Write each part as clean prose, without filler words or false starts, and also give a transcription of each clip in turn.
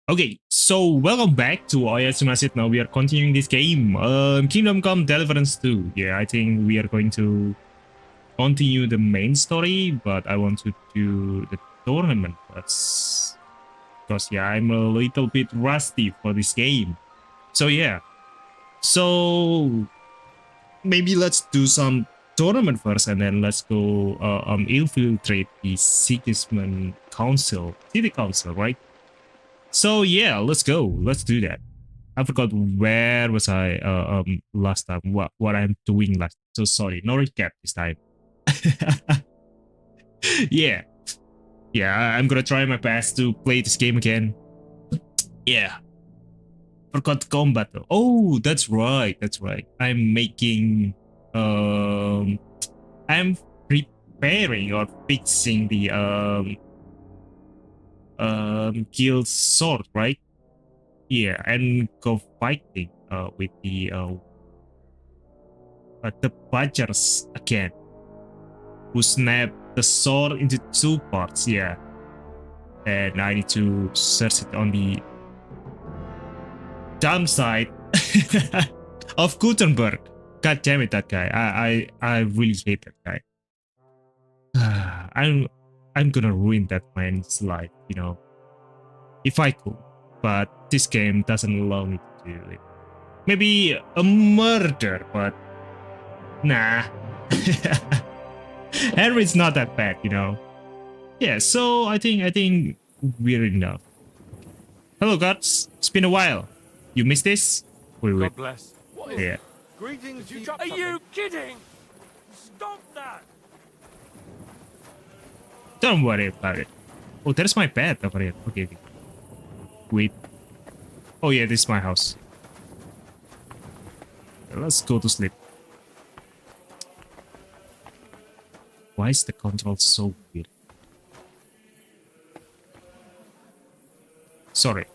Okay, so welcome back to Oyasuminashid. Now we are continuing this game. Kingdom Come Deliverance 2. Yeah, I think we are going to continue the main story, but I want to do the tournament first. Because yeah, I'm a little bit rusty for this game. So yeah. So maybe let's do some tournament first, and then let's go infiltrate the Sigismund Council, City Council, right? So yeah, let's go. Let's do that. I forgot where was I last time. What I'm doing last. So sorry, no recap this time. yeah, I'm gonna try my best to play this game again. Yeah. Forgot combat though. Oh, that's right. I'm making I'm preparing or fixing the guild sword, right? Yeah, and go fighting with the Badgers again, who snap the sword into two parts. Yeah, and I need to search it on the dumb side of Gutenberg. God damn it, that guy. I really hate that guy. I'm gonna ruin that man's life, you know, if I could. But this game doesn't allow me to do it. Maybe a murder, but nah. Henry's not that bad, you know. Yeah, so I think we're enough. Hello, gods. It's been a while. You missed this? Wait. God bless. What is yeah. Greetings, you Are you kidding? Stop that! Don't worry about it. Oh, there's my bed over here. Okay. Wait. Oh yeah, this is my house. Let's go to sleep. Why is the control so weird? Sorry.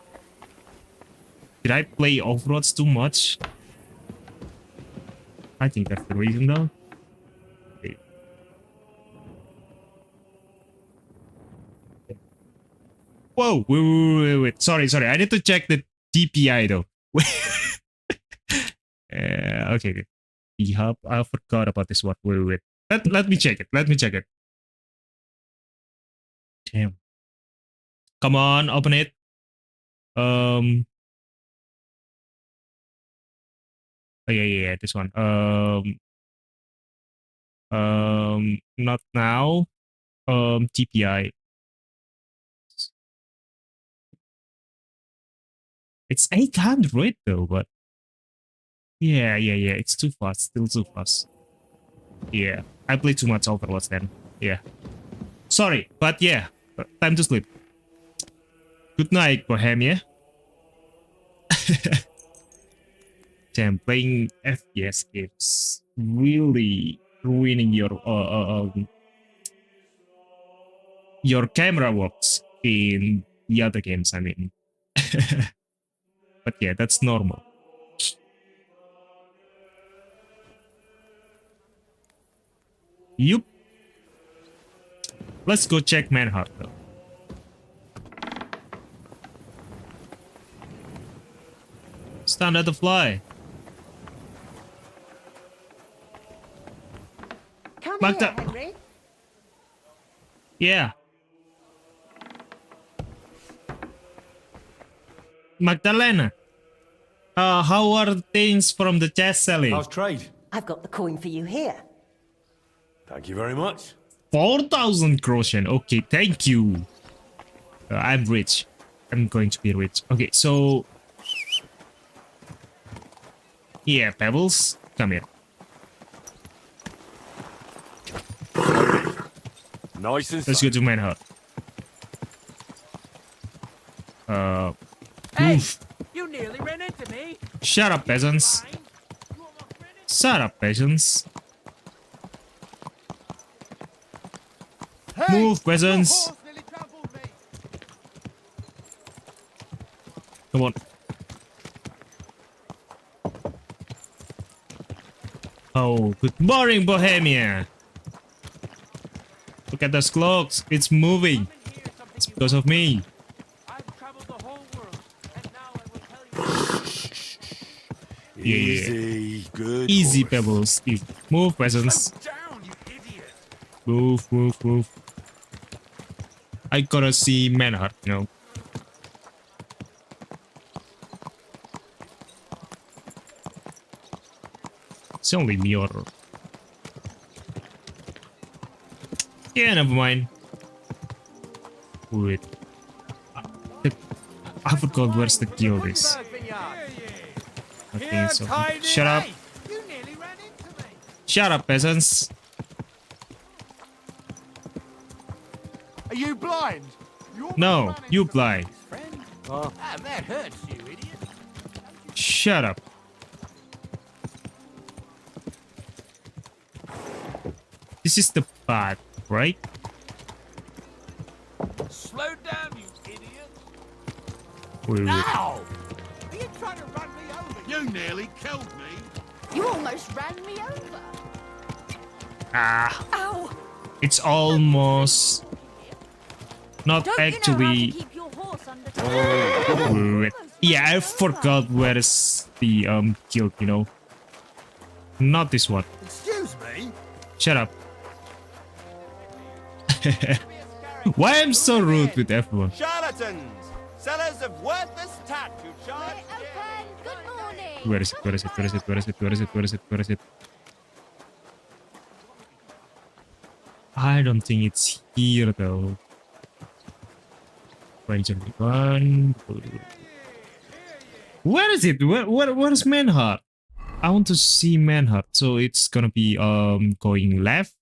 Did I play off-roads too much? I think that's the reason though. Okay. Whoa, wait. Sorry. I need to check the DPI though. Okay. The hub. I forgot about this one. Wait. Let me check it. Damn. Come on, open it. Oh, yeah, this one. Not now. TPI. It's 800 though, but yeah. It's too fast. Still too fast. Yeah, I played too much Overwatch then. Yeah. Sorry, but yeah, time to sleep. Good night, Bohemia. Damn, playing FPS games really ruining your camera works in the other games, I mean. But yeah, that's normal. Yup. Let's go check Manhunt though. Stand at the fly. Come Magda. here, Henry. Yeah. Magdalena. How are things from the chest selling? How's trade? I've got the coin for you here. Thank you very much. 4,000 groschen. Okay, thank you. I'm rich. I'm going to be rich. Okay, so yeah, Pebbles, come here. Nice and Let's go to Manhunt. Hey, Oof. you nearly ran into me. Shut up, peasants. Shut up, peasants. Hey, Move, peasants. Come on. Oh, good morning, Bohemia. Look at those clocks. It's moving. It's because of me. Yeah, yeah, yeah. Easy, good. Easy, horse. Pebbles. Easy. Move, peasants. Down, you idiot! Move, move, move. I gotta see Manhart, you know. It's only me or... Yeah, never mind. Wait. The- I forgot where's the guild is. I think so. Shut up. You nearly ran into me. Shut up, peasants. Are you blind? No, you blind. Ah, that hurts you, idiot. Shut up. This is the path, right? Slow down, you idiot! Wait, wait. Ow! Are you trying to run me over? You nearly killed me. You almost ran me over. Ah, Ow! it's almost not Don't actually. you know how to keep your horse under Wait. Yeah, I forgot where is the guild, you know. Not this one. Excuse me? Shut up. Why am so rude with everyone? Charlatans! Sellers of worthless tat who charge. Open. Good morning. Where is it? Where is it? Where is it? Where is it? Where is it? Where is it? Where is it? I don't think it's here though. 2021. Where is it? Where is Manhart? I want to see Manhart. So it's gonna be going left.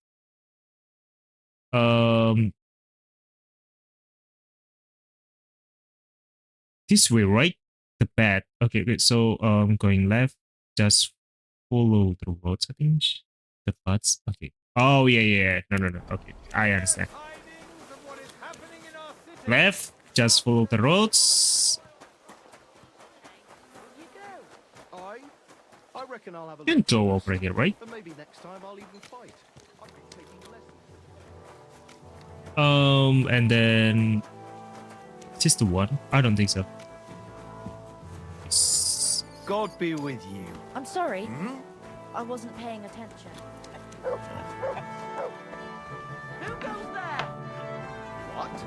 This way, right? The bed. Okay, wait, so going left, just follow the roads, I think. The paths. Okay. Oh yeah, yeah. No. Okay, I understand. Tidings of what is happening in our city. Left, just follow the roads. I reckon I'll have a You can go over here, right? But maybe next time I'll even fight. I've been taking lessons. And then is this the one? I don't think so. God be with you. I'm sorry. I wasn't paying attention. Who goes there? What?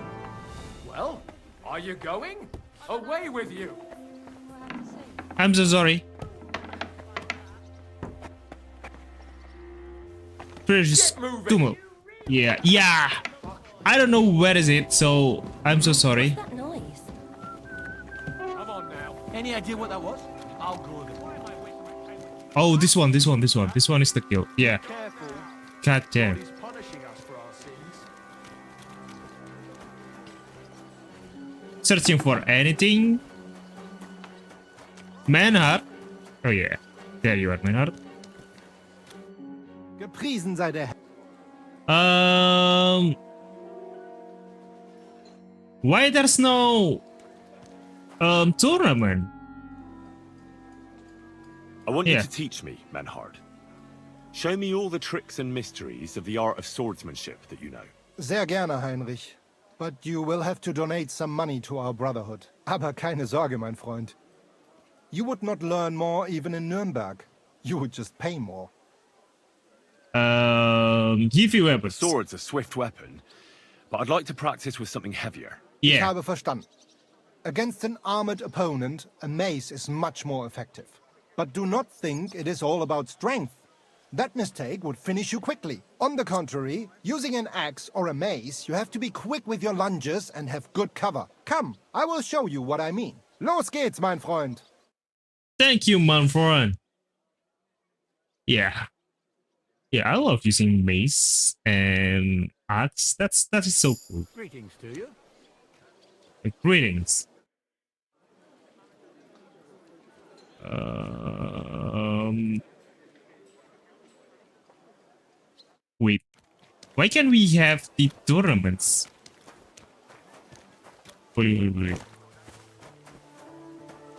Well, are you going? Away with you! I'm so sorry. Precious Get moving. Kumo. Yeah. I don't know where is it, so I'm so sorry. That noise. Come on now. Any idea what that was? I'll go there. Oh, this one. This one is the kill. Yeah. Careful. God damn. He's punishing us for our sins. Searching for anything. Manhart. Oh yeah. There you are, Manhart. Gepriesen sei der Herr. Why there's no tournament? I want you Yeah. to teach me, Manhard. Show me all the tricks and mysteries of the art of swordsmanship that you know. Sehr gerne, Heinrich. But you will have to donate some money to our brotherhood. Aber keine Sorge, mein Freund. You would not learn more even in Nuremberg. You would just pay more. Give you weapons. Sword's a swift weapon, but I'd like to practice with something heavier. Ich Yeah. habe verstanden. Against an armored opponent, a mace is much more effective. But do not think it is all about strength. That mistake would finish you quickly. On the contrary, using an axe or a mace, you have to be quick with your lunges and have good cover. Come, I will show you what I mean. Los geht's, mein Freund. Thank you, man, for Yeah. Yeah, I love using mace and axe. That is so cool. Greetings to you. Greetings. Wait. Why can't we have the tournaments? Wait.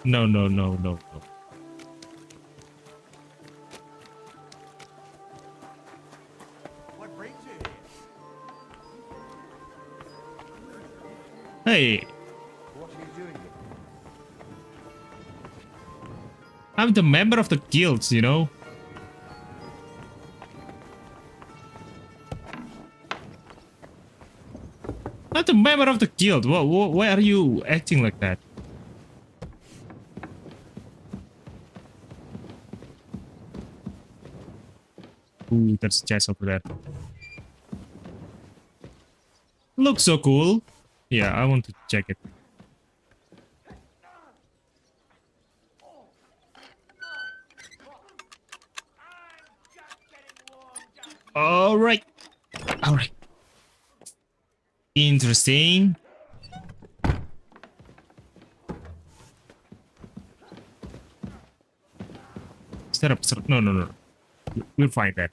No. What brings you here? Hey. What are you doing here? I'm the member of the guild, you know? I'm the member of the guild. Why are you acting like that? Ooh, there's a chest over there. Looks so cool. Yeah, I want to check it. Alright. Alright. Interesting. Set up. No. We'll find that.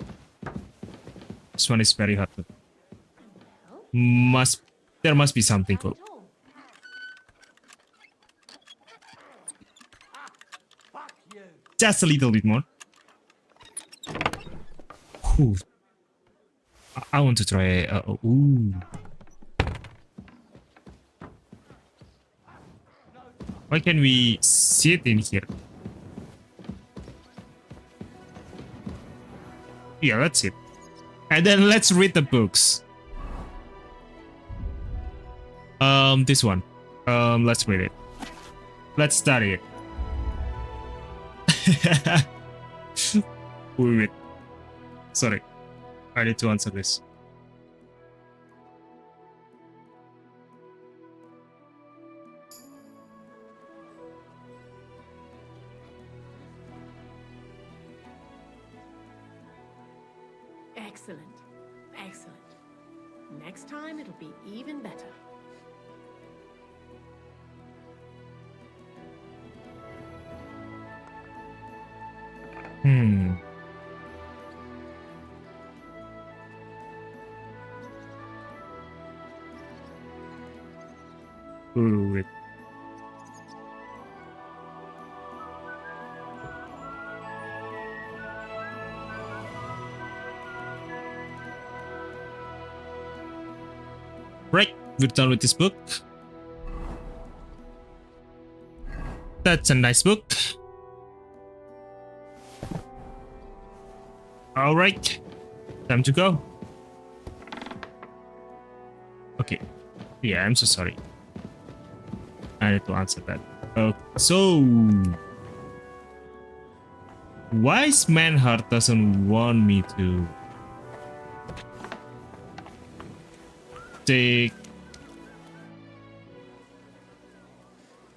This one is very hard. There must be something cool. Just a little bit more. Ooh. I want to try. Ooh. Why can we sit in here? Yeah, that's it. And then let's read the books. This one. Let's read it. Let's study it. Wait. Sorry. I need to answer this. Excellent. Excellent. Next time it'll be even better. Wait. Right, we're done with this book. That's a nice book. All right, time to go. Okay, yeah, I'm so sorry. I need to answer that. Okay, so Wise Man Heart doesn't want me to take.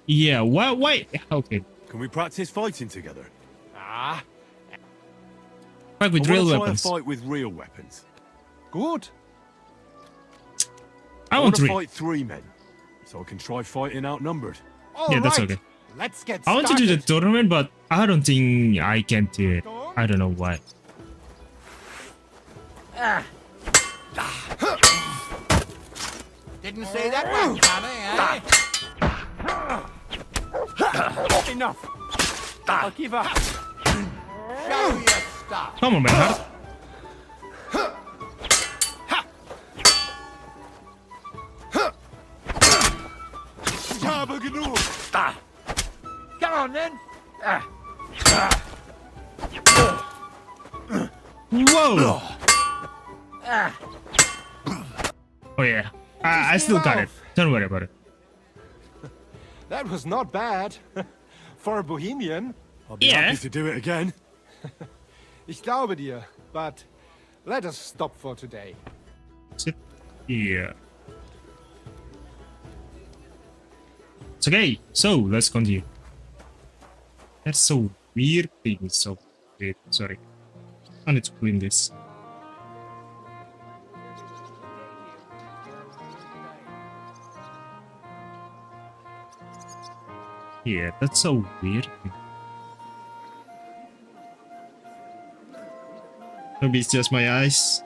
Yeah, why? Okay. Can we practice fighting together? Ah, Fight with I real wanna try weapons. a fight with real weapons. Good. I want want to three. fight 3 men, so I can try fighting outnumbered. All Yeah, that's right. okay. Let's get I want to started. do the tournament, but I don't think I can do it. I don't know why. Didn't see that one coming, eh? enough. I'll give up. Show your stuff. Come on, man. Heart. Come on then. Whoa! Oh yeah, I still got it. Don't worry about it. That was not bad. For a Bohemian. I'll be Yeah. happy to do it again. Ich glaube dir. But let us stop for today. Sit here. It's okay. So let's continue. That's so weird thing. So weird. Sorry. I need to clean this. Yeah, that's so weird. Maybe it's just my eyes.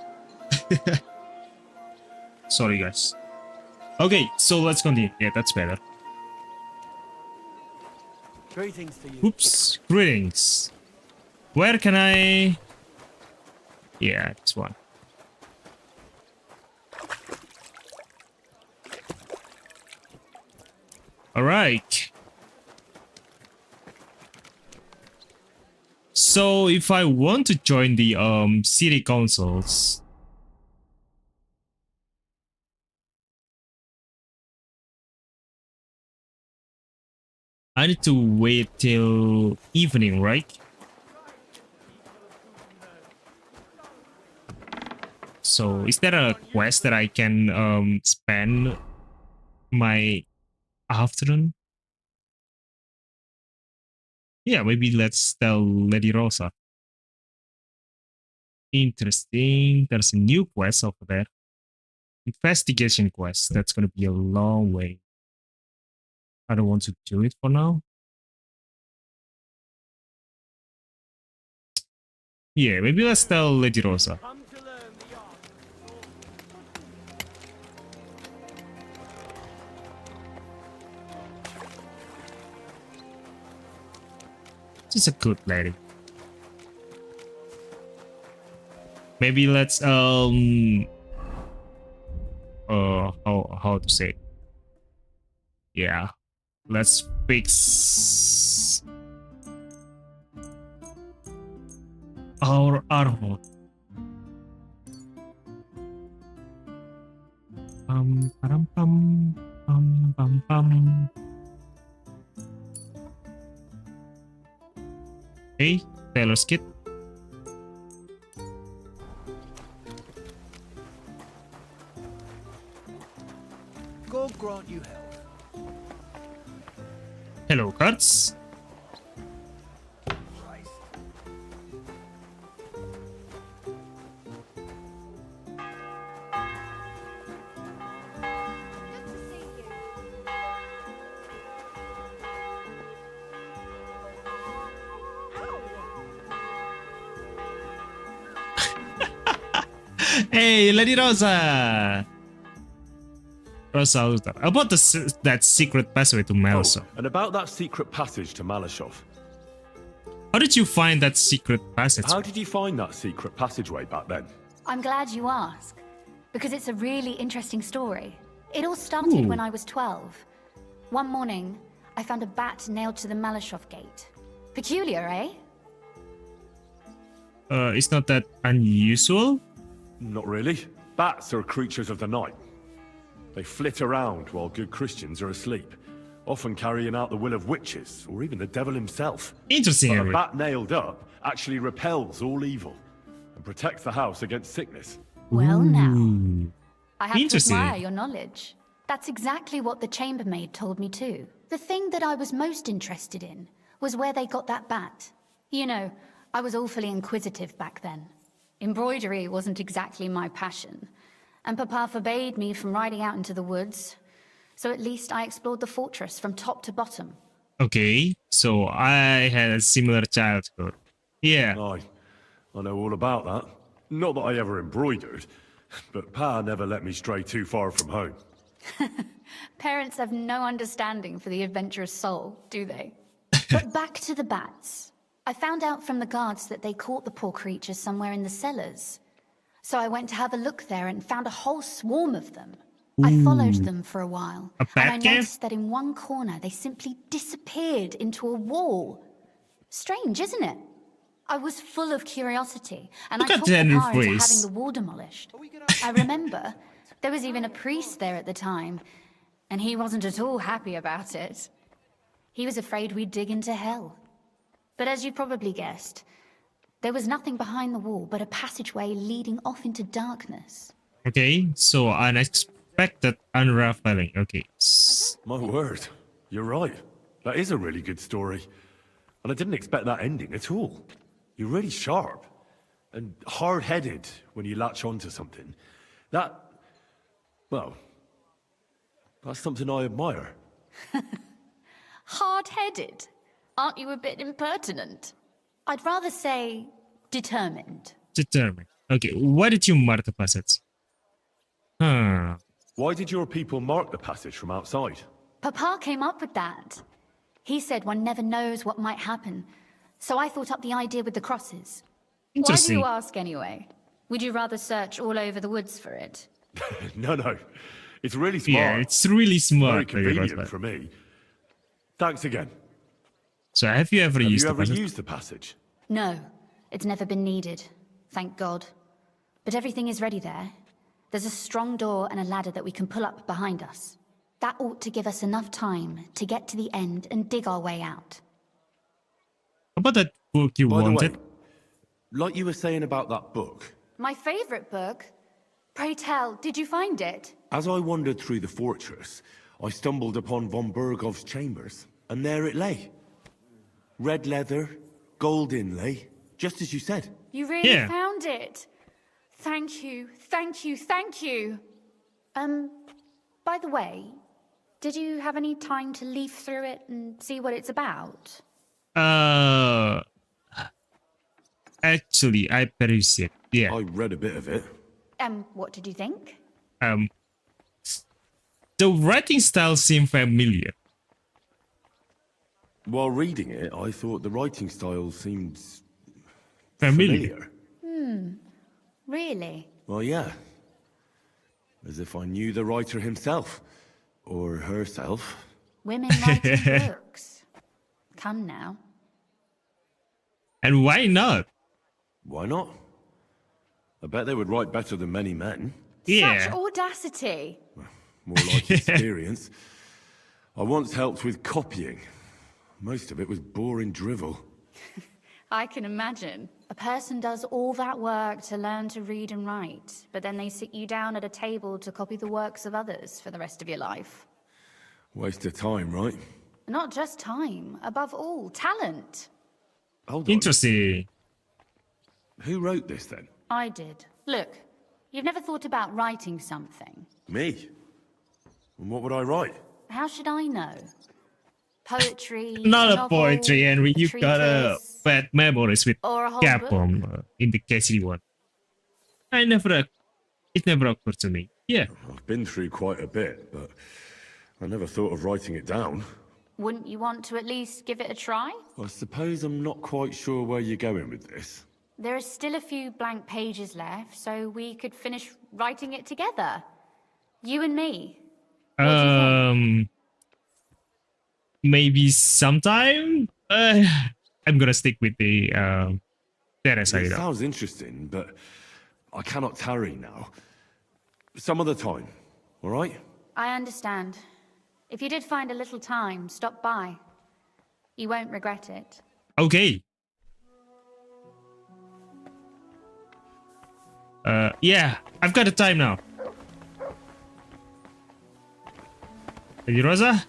Sorry, guys. Okay, so let's continue. Yeah, that's better. Greetings to you. Oops, greetings. Where can I... Yeah, this one. Alright. So if I want to join the city councils, I need to wait till evening, right? So is there a quest that I can spend my afternoon? Yeah, maybe let's tell Lady Rosa. Interesting. There's a new quest over there. Investigation quest. That's gonna be a long way. I don't want to do it for now. Yeah, maybe let's tell Lady Rosa. She's a good lady. Maybe let's how to say it? Yeah, let's fix our armor. Pam pam pam pam pam pam. Hey, Taylor's kit. God grant you health. Hello, cards. Good to see you. Hey, Lady Rosa. Rosa, about that secret passageway to Malashov. And about that secret passage to Malashov. How did you find that secret passage? How did you find that secret passageway back then? I'm glad you asked, because it's a really interesting story. It all started when I was 12. One morning, I found a bat nailed to the Malashov gate. Peculiar, eh? It's not that unusual. Not really. Bats are creatures of the night. They flit around while good Christians are asleep, often carrying out the will of witches or even the devil himself. Interesting. But a Henry. bat nailed up actually repels all evil and protects the house against sickness. Well, now. Ooh. I have to Interesting. admire your knowledge. That's exactly what the chambermaid told me too. The thing that I was most interested in was where they got that bat. You know, I was awfully inquisitive back then. Embroidery wasn't exactly my passion, and Papa forbade me from riding out into the woods, so at least I explored the fortress from top to bottom. Okay, so I had a similar childhood. Yeah. I know all about that. Not that I ever embroidered, but Pa never let me stray too far from home. Parents have no understanding for the adventurous soul, do they? But back to the bats. I found out from the guards that they caught the poor creatures somewhere in the cellars. So I went to have a look there and found a whole swarm of them. I followed them for a while, A and I bat cave? noticed that in one corner they simply disappeared into a wall. Strange, isn't it? I was full of curiosity, and Look I at talked Henry Papa into face. having the wall demolished. I remember there was even a priest there at the time, and he wasn't at all happy about it. He was afraid we'd dig into hell. But as you probably guessed, there was nothing behind the wall but a passageway leading off into darkness. Okay, so unexpected unraveling. Okay. My word, you're right. That is a really good story. And I didn't expect that ending at all. You're really sharp and hard-headed when you latch onto something. Well, that's something I admire. Hard-headed? Aren't you a bit impertinent? I'd rather say determined. Determined. Okay, why did you mark the passage? Huh. Why did your people mark the passage from outside? Papa came up with that. He said one never knows what might happen, so I thought up the idea with the crosses. Why do Interesting. you ask anyway? Would you rather search all over the woods for it? No. It's really smart. Yeah, it's really Very smart. Lady convenient Rosa. for me. Thanks again. So have you ever Have used you the ever passage? used the passage? No, it's never been needed. Thank God. But everything is ready there. There's a strong door and a ladder that we can pull up behind us. That ought to give us enough time to get to the end and dig our way out. How about that book you By the wanted? way, like you were saying about that book, My favorite book? Pray tell, did you find it? as I wandered through the fortress, I stumbled upon von Bergov's chambers, and there it lay. Red leather, gold inlay, just as you said. You really Yeah. found it. Thank you, thank you, thank you. By the way, did you have any time to leaf through it and see what it's about? Actually, I perused it. Yeah. I read a bit of it. What did you think? The writing style seemed familiar. While reading it, I thought the writing style seemed Familiar. Really? Well, yeah. As if I knew the writer himself. Or herself. Women writing books. Come now. And why not? Why not? I bet they would write better than many men. Yeah. Such audacity. More like experience. I once helped with copying. Most of it was boring drivel. I can imagine. A person does all that work to learn to read and write, but then they sit you down at a table to copy the works of others for the rest of your life. Waste of time, right? Not just time, above all, talent. Hold on. Interesting. Who wrote this then? I did. Look, you've never thought about writing something. Me? And what would I write? How should I know? Poetry, Not a novel, poetry, Henry. You've got a treatise, bad memories with or a whole Capcom in the KCD one. It never occurred to me. Yeah. I've been through quite a bit, but I never thought of writing it down. Wouldn't you want to at least give it a try? I suppose I'm not quite sure where you're going with this. There are still a few blank pages left, so we could finish writing it together. You and me. What do you think? Maybe sometime. I'm gonna stick with the Teresa. It sounds interesting, but I cannot tarry now. Some other time, all right? I understand. If you did find a little time, stop by. You won't regret it. Okay. Yeah, I've got the time now. Lady Rosa?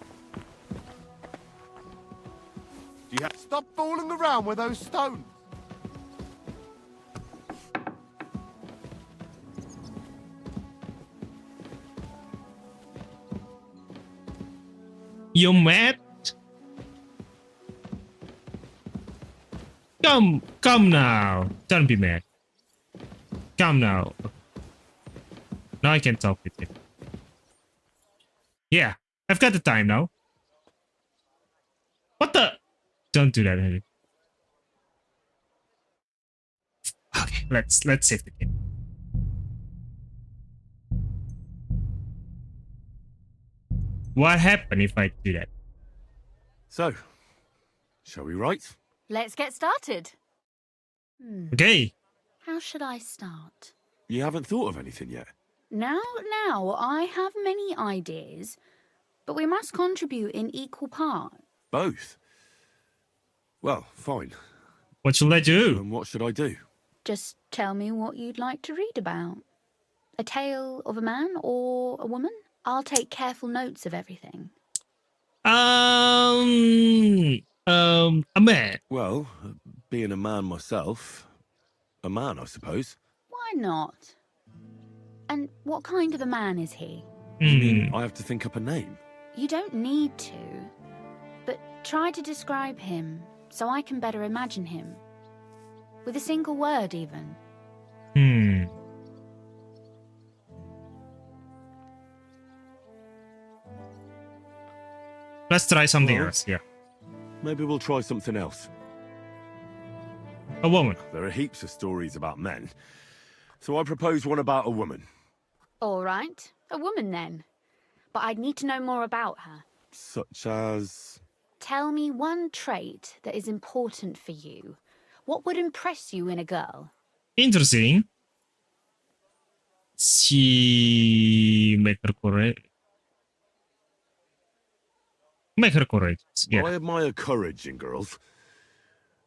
Stop fooling around with those stones. You mad? Come now. Don't be mad. Come now. Now I can talk with you. Yeah, I've got the time now. What the? Don't do that, Henry. Okay, let's save the game. What happened if I do that? So, shall we write? Let's get started. Okay. How should I start? You haven't thought of anything yet? Now, I have many ideas, but we must contribute in equal parts. Both? Well, fine. What should I do? And what should I do? Just tell me what you'd like to read about. A tale of a man or a woman? I'll take careful notes of everything. A man. Well, being a man myself, a man, I suppose. Why not? And what kind of a man is he? You mean I have to think up a name? You don't need to, but try to describe him so I can better imagine him. With a single word, even. Let's try something Well, else. Yeah. Maybe we'll try something else. A woman. There are heaps of stories about men. So I propose one about a woman. All right, a woman then. But I'd need to know more about her. Such as... Tell me one trait that is important for you. What would impress you in a girl? Interesting. She make her correct. Make her courageous. Yeah. I admire courage in girls.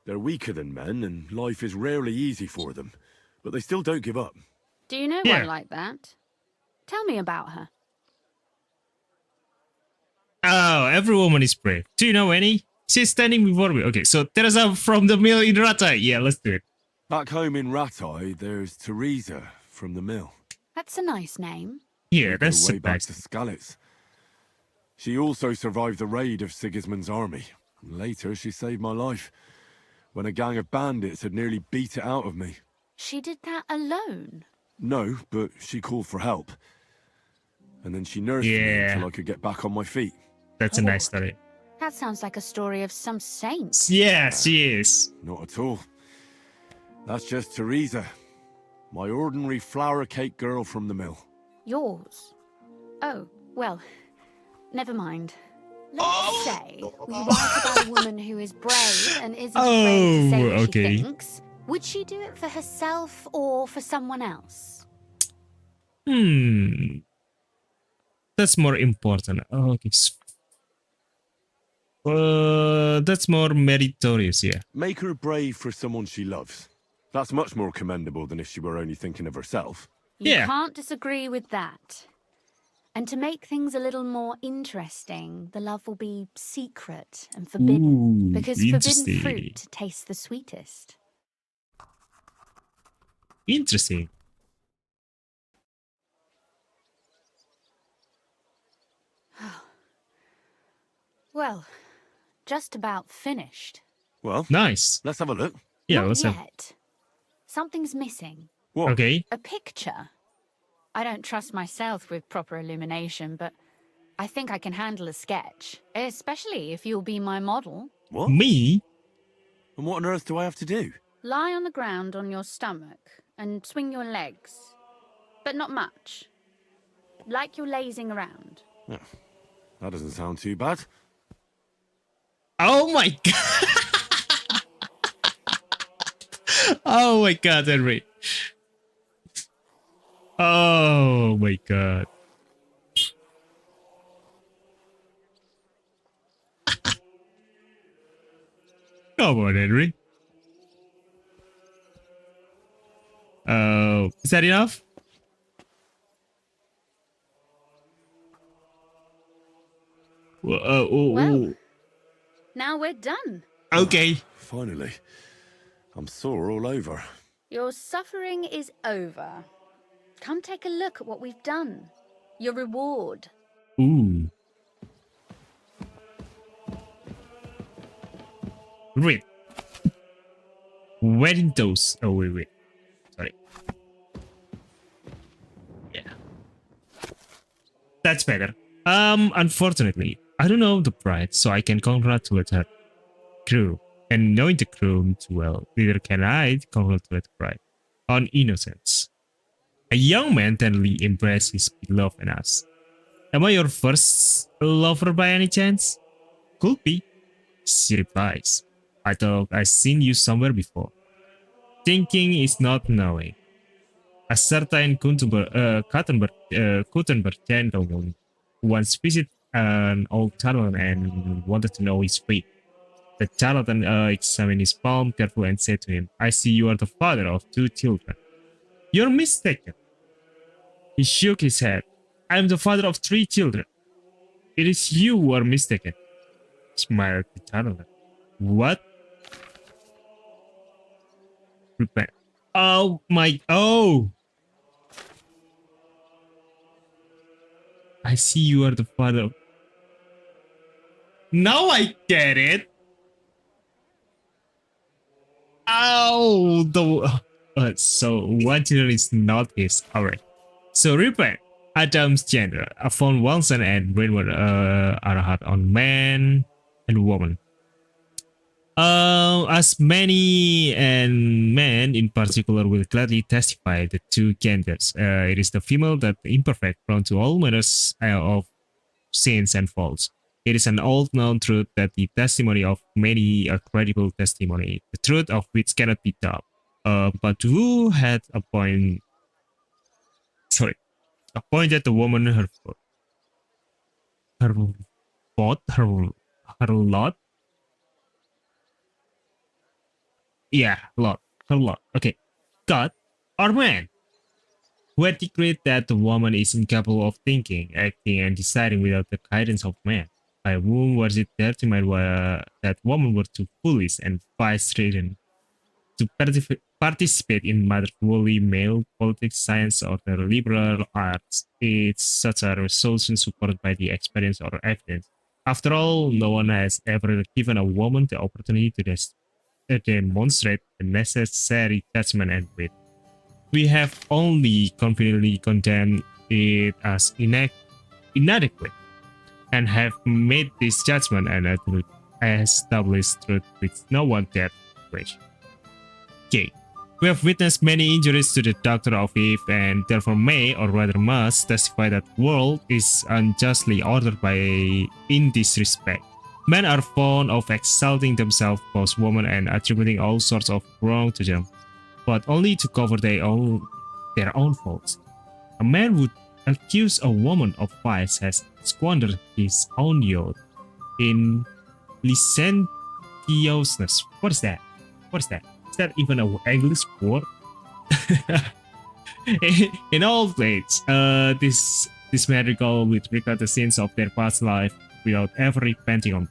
They're weaker than men, and life is rarely easy for them. But they still don't give up. Do you know Yeah. one like that? Tell me about her. Oh, every woman is brave. Do you know any? She's standing before me. Okay, so Teresa from the mill in Ratai. Yeah, let's do it. Back home in Ratai, there's Teresa from the mill. That's a nice name. Yeah, Go that's way a back nice. to Skalitz. She also survived the raid of Sigismund's army. Later, she saved my life when a gang of bandits had nearly beat it out of me. She did that alone. No, but she called for help. And then she nursed me Yeah. until I could get back on my feet. That's a nice story. That sounds like a story of some saint. Yeah, she is. Not at all. That's just Teresa, my ordinary flour cake girl from the mill. Yours? Oh, well, never mind. Let's say we write about a woman who is brave and isn't afraid to say what okay. she thinks. Would she do it for herself or for someone else? That's more important. Okay. That's more meritorious, yeah. Make her brave for someone she loves. That's much more commendable than if she were only thinking of herself. You Yeah. can't disagree with that. And to make things a little more interesting, the love will be secret and forbidden. Ooh, Because forbidden interesting. fruit tastes the sweetest. Interesting. Well, just about finished. Well, Nice. let's have a look. Yeah, Not let's have. yet. Something's missing. What? Okay. A picture. I don't trust myself with proper illumination, but I think I can handle a sketch, especially if you'll be my model. What? Me? And what on earth do I have to do? Lie on the ground on your stomach and swing your legs, but not much. Like you're lazing around. That doesn't sound too bad. Oh my god. Oh my god, Henry. Oh my god. Come on, Henry. Is that enough? Well, now we're done. Okay. Finally. I'm sore all over. Your suffering is over. Come take a look at what we've done. Your reward. Ooh. Read. Wedding toast. Oh, wait. Sorry. Yeah. That's better. Unfortunately, I don't know the bride, so I can congratulate her crew. And knowing the crew too well, neither can I congratulate the bride on innocence. A young man tenderly embraced his beloved and asked, "Am I your first lover by any chance?" "Could be," she replies. "I thought I'd seen you somewhere before." Thinking is not knowing. A certain Gutenberg gentleman once visited an old charlatan and wanted to know his fate. The charlatan examined his palm carefully and said to him, "I see you are the father of 2 children. You're mistaken." He shook his head. "I am the father of 3 children. It is you who are mistaken," smiled the charlatan. "What?" Repent. Oh my, oh! "I see you are the father of..." Now I get it! Oh, so 1 children is not his. Alright. So repent. Adam's gender. I found one son and rainbow are on man and woman. As many and men in particular will gladly testify the 2 genders. It is the female that imperfect, prone to all manners of sins and faults. It is an old known truth that the testimony of many a credible testimony, the truth of which cannot be doubted. But who had appointed the woman her lot? Yeah, her lot. Okay. God or man? Who had decreed that the woman is incapable of thinking, acting, and deciding without the guidance of man? By whom was it determined that women were too foolish and vice-ridden to participate in matters wholly male, politics, science, or the liberal arts? It's such a resolution supported by the experience or evidence. After all, no one has ever given a woman the opportunity to demonstrate the necessary judgment and wit. We have only confidently condemned it as inadequate, and have made this judgment and a truth, established truth which no one dared question. Okay. We have witnessed many injuries to the Doctor of Eve, and therefore may, or rather must, testify that the world is unjustly ordered in this respect. Men are fond of exalting themselves above women and attributing all sorts of wrong to them, but only to cover their own faults. A man would accuse a woman of vice has squandered his own youth in licentiousness. What is that? Is that even an English word? In all age, this man recall with regard the sins of their past life without ever repenting on.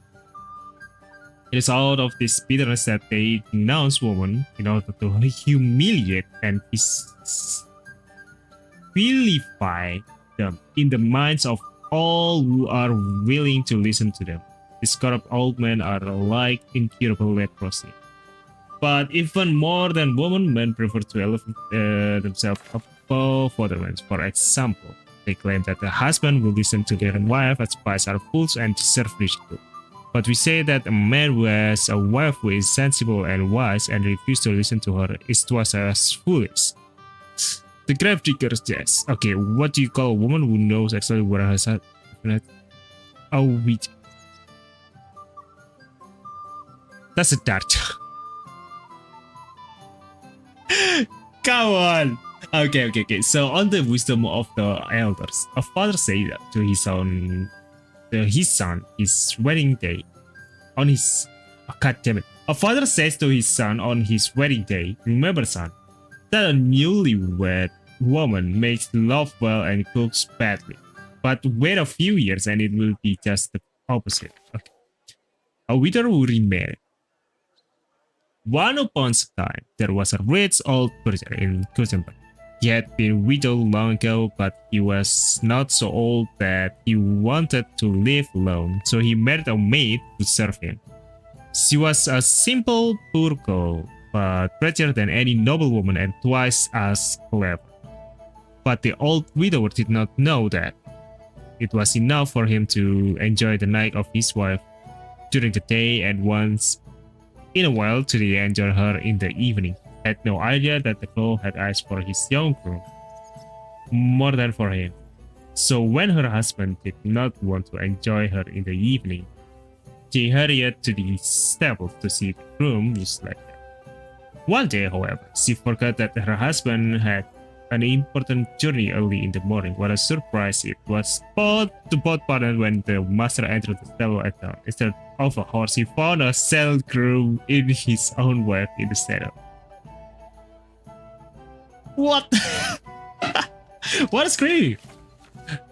It is out of this bitterness that they denounce women in order to humiliate and vilify them in the minds of all who are willing to listen to them. These corrupt old men are like incurable leprosy. But even more than women, men prefer to elevate themselves above other men. For example, they claim that the husband will listen to their wife as spies are fools and deserve ridicule. But we say that a man who has a wife who is sensible and wise and refuses to listen to her is twice as foolish. The grave diggers, yes. Okay, what do you call a woman who knows exactly where her husband is? A witch. That's a dart. Come on. Okay. So on the wisdom of the elders, a father said to his son, his wedding day, A father says to his son on his wedding day, "Remember, son, that a newlywed woman makes love well and cooks badly. But wait a few years and it will be just the opposite." Okay. A widow who remarried. One upon a time, there was a rich old preacher in Gutenberg. He had been widowed long ago, but he was not so old that he wanted to live alone, so he married a maid to serve him. She was a simple, poor girl, but prettier than any noblewoman and twice as clever. But the old widower did not know that. It was enough for him to enjoy the night of his wife during the day and once in a while to enjoy her in the evening. Had no idea that the girl had eyes for his young groom more than for him. So when her husband did not want to enjoy her in the evening, she hurried to the stable to see the groom used like that. One day, however, she forgot that her husband had an important journey early in the morning. What a surprise it was to both partners when the master entered the stable at dawn. Instead of a horse, he found a saddle groom in his own wife in the saddle. What? What a scream!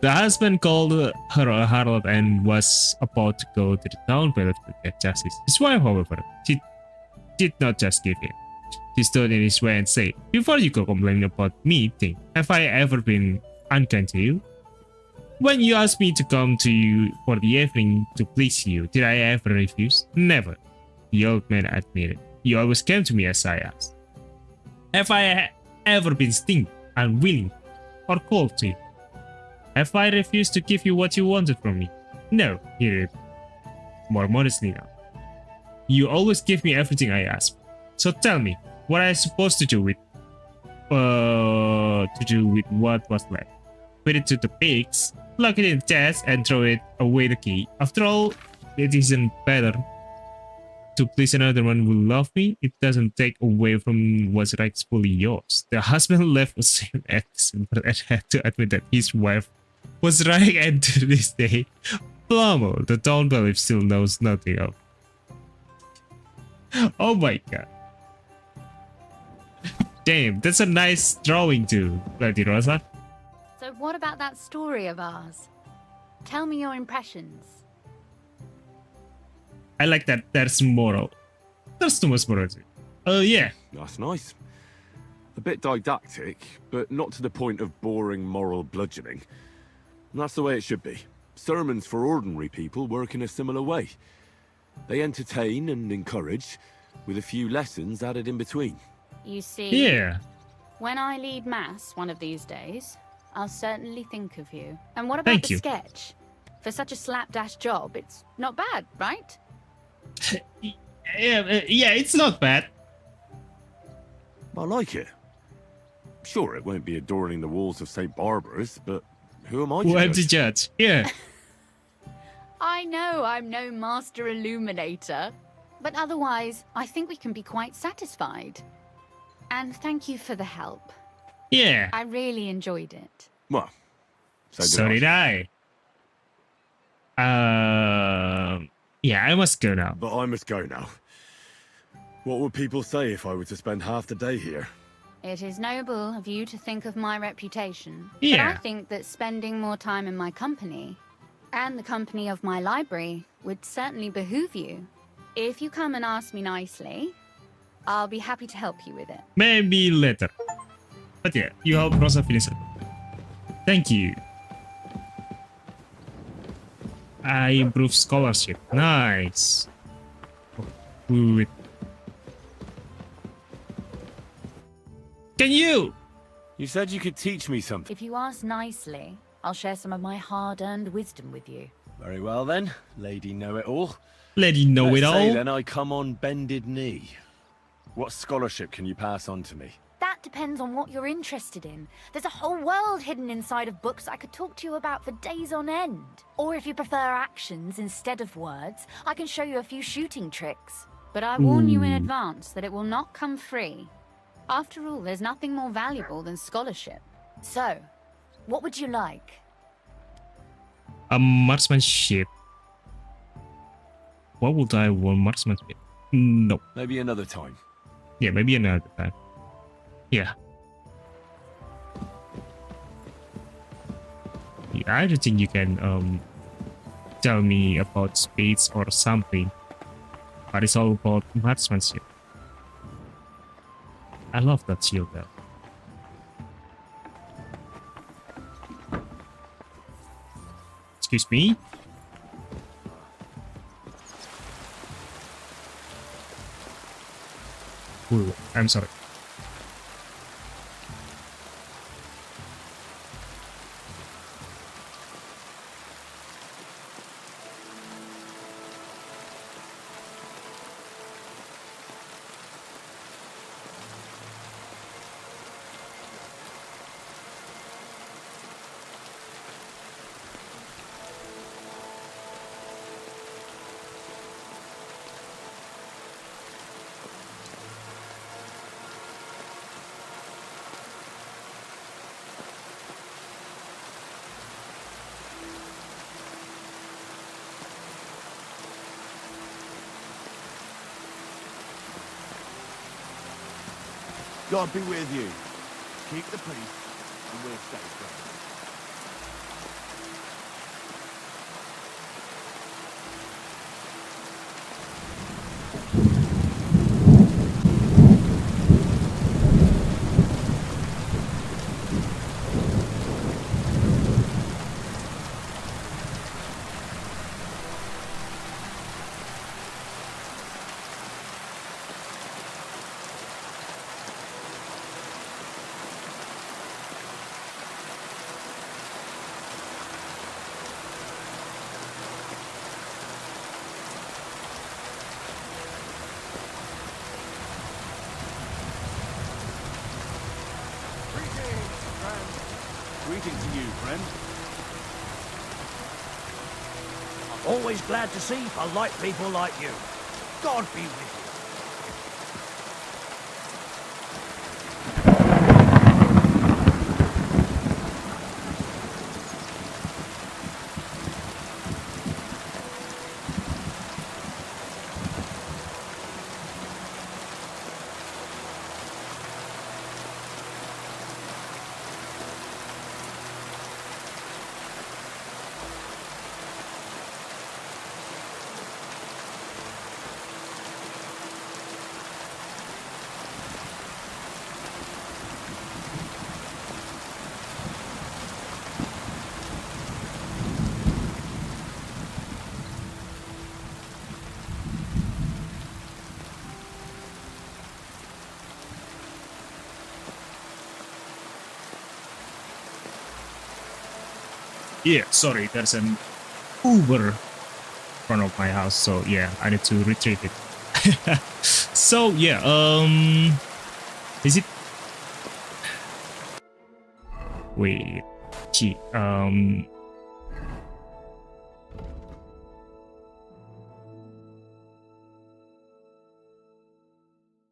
The husband called her a harlot and was about to go to the town palace to get justice. His wife, however, she did not just give in. She stood in his way and said, "Before you go complaining about me, think, have I ever been unkind to you? When you asked me to come to you for the evening to please you, did I ever refuse? Never." The old man admitted, "You always came to me as I asked. Have I ever been stingy, unwilling, or cold to you? Have I refused to give you what you wanted from me? No," he replied, more modestly now. "You always give me everything I ask. So tell me, what I supposed to do with what was left?" feed it to the pigs, lock it in the chest, and throw it away the key. After all, it isn't better to please another one who loves me. It doesn't take away from what's rightfully yours. The husband left a same accent, but had to admit that his wife was right, and to this day, Plomo, the town bailiff, still knows nothing of. Oh my god. Damn, that's a nice drawing too, Lady Rosa. So what about that story of ours? Tell me your impressions. I like that there's moral. There's too much moral. Yeah. That's nice. A bit didactic, but not to the point of boring moral bludgeoning. And that's the way it should be. Sermons for ordinary people work in a similar way. They entertain and encourage, with a few lessons added in between. You see, Yeah. when I lead mass one of these days, I'll certainly think of you. And what about Thank the you. sketch? For such a slapdash job, it's not bad, right? Yeah, it's not bad. I like it. Sure, it won't be adorning the walls of St. Barbara's, but who am I to Who am judge? to judge? Yeah. I know I'm no master illuminator, but otherwise, I think we can be quite satisfied. And thank you for the help. Yeah. I really enjoyed it. Well, So did I. Yeah, I must go now. But I must go now. What would people say if I were to spend half the day here? It is noble of you to think of my reputation. Yeah. But I think that spending more time in my company, and the company of my library, would certainly behoove you. If you come and ask me nicely, I'll be happy to help you with it. Maybe later. But yeah, you helped Rosa finish it. Thank you. I improved scholarship. Nice. Good. Can you? You said you could teach me something. If you ask nicely, I'll share some of my hard-earned wisdom with you. Very well then, Lady Know-It-All. Lady Know It Let's say All. then I come on bended knee. What scholarship can you pass on to me? That depends on what you're interested in. There's a whole world hidden inside of books I could talk to you about for days on end. Or if you prefer actions instead of words, I can show you a few shooting tricks. But I warn you in advance that it will not come free. After all, there's nothing more valuable than scholarship. So, what would you like? A marksmanship. What would I want marksmanship? No. Maybe another time. Yeah, maybe another time. Yeah. Yeah, I don't think you can tell me about spades or something. But it's all about marksmanship. I love that shield though. Excuse me? Ooh, I'm sorry. God be with you. Keep the peace, and we'll stay friends. Greeting to you, friend. I'm always glad to see polite people like you. God be with you. Yeah, sorry, there's an Uber in front of my house, so yeah, I need to retrieve it. So yeah, is it? Wait, gee,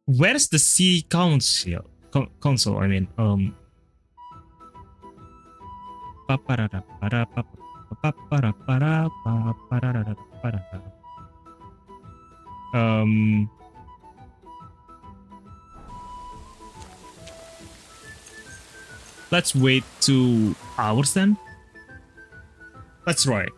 where's the sea council? Console, I mean, let's wait 2 hours then. That's right.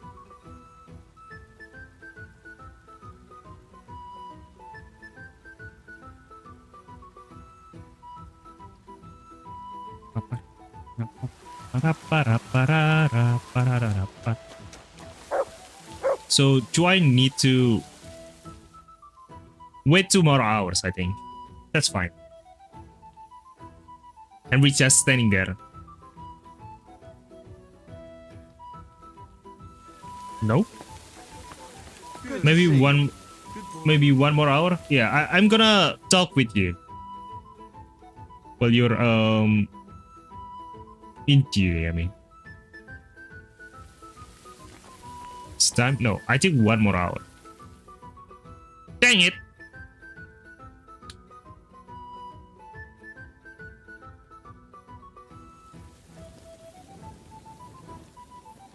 So do I need to wait 2 more hours? I think that's fine. And we're just standing there. Nope. Maybe one more hour. Yeah, I'm gonna talk with you while you're in theory, I mean. It's time. No, I think 1 more hour. Dang it.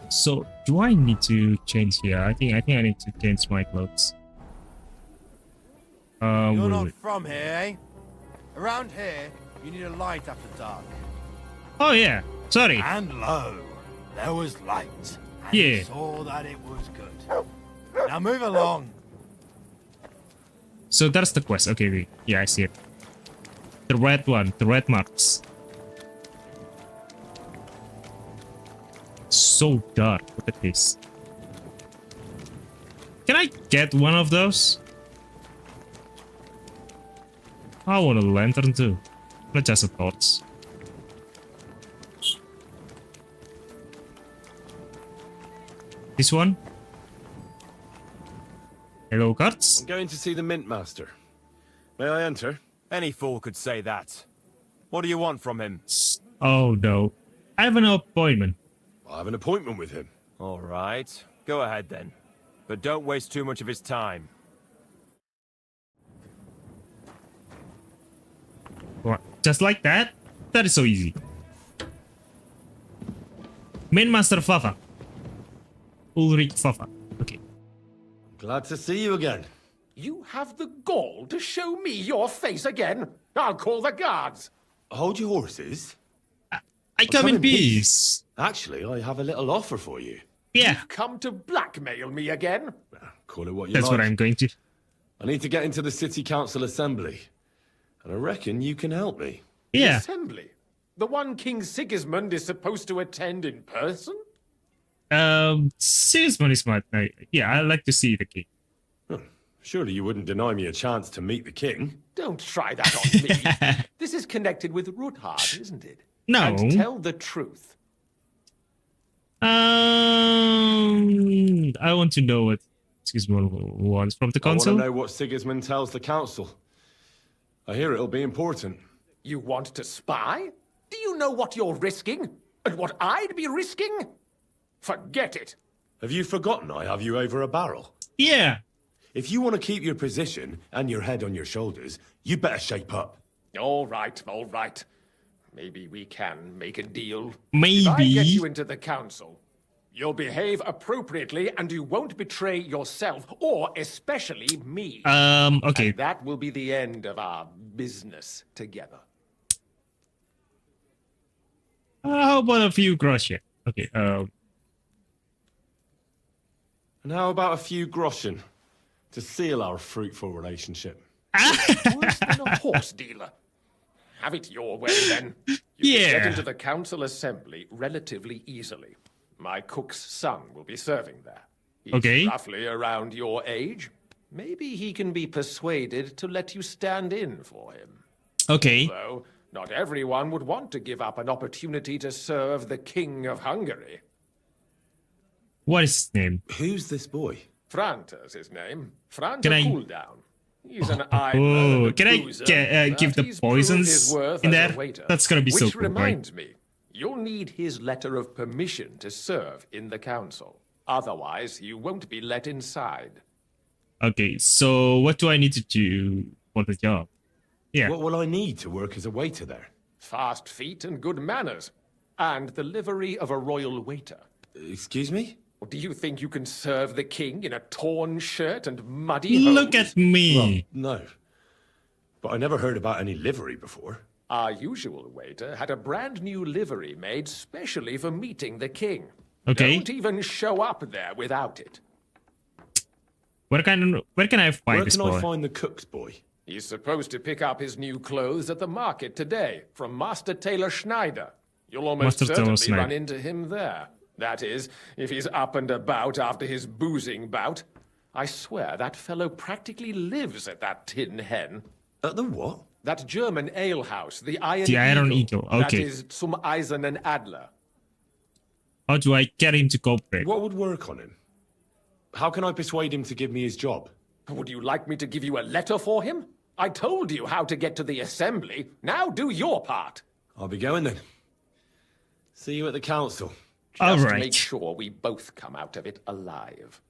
So do I need to change here? I think I need to change my clothes. You're not from here, eh? Around here, you need a light after dark. Oh yeah, sorry. And lo, there was light. And Yeah. you saw that it was good. Now move along. So that's the quest. Okay, wait. Yeah, I see it. The red one, the red marks. So dark. Look at this. Can I get one of those? I want a lantern too. Not just a torch. This one? Hello, cards? I'm going to see the Mint Master. May I enter? Any fool could say that. What do you want from him? Oh no. I have an appointment. I have an appointment with him. All right. Go ahead then. But don't waste too much of his time. What? Just like that? That is so easy. Main Master Fafa. Ulrich Fafa. Okay. Glad to see you again. You have the gall to show me your face again? I'll call the guards. Hold your horses. I come in peace. Actually, I have a little offer for you. Yeah. You've come to blackmail me again? Call it what you That's like. what I'm going to. I need to get into the City Council Assembly. And I reckon you can help me. Yeah. Assembly? The one King Sigismund is supposed to attend in person? Sigismund is smart. Yeah, I like to see the king. Surely you wouldn't deny me a chance to meet the king. Don't try that on me. This is connected with Ruthard, isn't it? No. And tell the truth. I want to know what Sigismund wants from the I want council. to know what Sigismund tells the council. I hear it'll be important. You want to spy? Do you know what you're risking? And what I'd be risking? Forget it. Have you forgotten I have you over a barrel? Yeah. If you want to keep your position and your head on your shoulders, you better shape up. All right, all right. Maybe we can make a deal. Maybe. If I get you into the council, you'll behave appropriately and you won't betray yourself, or especially me. Okay. And that will be the end of our business together. How about a few groschen? Okay. And how about a few groschen to seal our fruitful relationship? Worse than a horse dealer. Have it your way, then. You can get into the council assembly relatively easily. My cook's son will be serving there. He's roughly around your age. Maybe he can be persuaded to let you stand in for him. Okay. Although, not everyone would want to give up an opportunity to serve the King of Hungary. What is his name? Who's this boy? Franta's his name. Franta Can I- Cooldown. He's an idler and a can I boozer, give but the he's proved poisons his worth in as a there? waiter. That's gonna be so Which cool, right? reminds me, you'll need his letter of permission to serve in the council. Otherwise, you won't be let inside. Okay, so what do I need to do for the job? Yeah. What will I need to work as a waiter there? Fast feet and good manners. And the livery of a royal waiter. Excuse me? Or do you think you can serve the king in a torn shirt and muddy Look hose? at me. No. But I never heard about any livery before. Our usual waiter had a brand new livery made specially for meeting the king. Okay. Don't even show up there without it. Where can I find Where this can I boy? find the cook's boy? He's supposed to pick up his new clothes at the market today from Master Tailor Schneider. You'll almost Master Tailor certainly run Schneider. into him there. That is, if he's up and about after his boozing bout. I swear that fellow practically lives at that Tin Hen. At the what? That German alehouse, the Iron The Iron Eagle, That okay. is zum Eisernen Adler. How do I get him to cooperate? What would work on him? How can I persuade him to give me his job? Would you like me to give you a letter for him? I told you how to get to the assembly. Now do your part. I'll be going then. See you at the council. All Just right. make sure we both come out of it alive.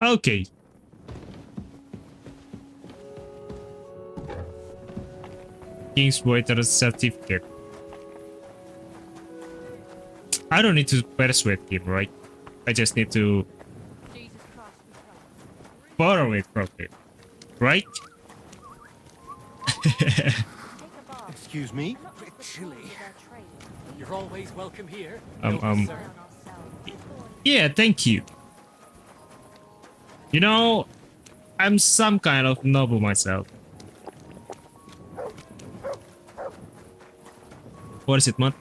Okay. King's Waiter certificate. I don't need to persuade him, right? I just need to borrow it from him, right? Excuse me? Chilly. You're always welcome here. Yeah, thank you. You know, I'm some kind of noble myself. What is it, Matt?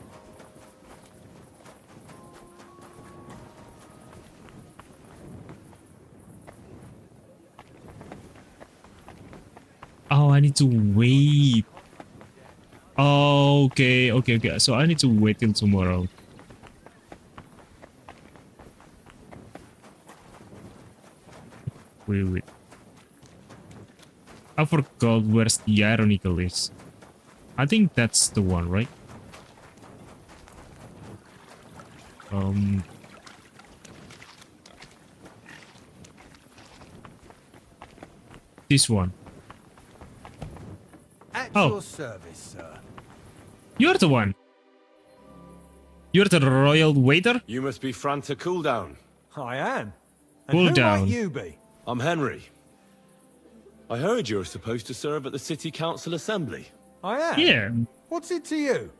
Oh, I need to wait. Okay. So I need to wait till tomorrow. Wait. I forgot where's the ironical is. I think that's the one, right? This one. At Oh. your service, sir. You're the one. You're the royal waiter? You must be Franta Cooldown. I am. And Cool who down. might you be? I'm Henry. I heard you're supposed to serve at the City Council Assembly. I am. Yeah. What's it to you?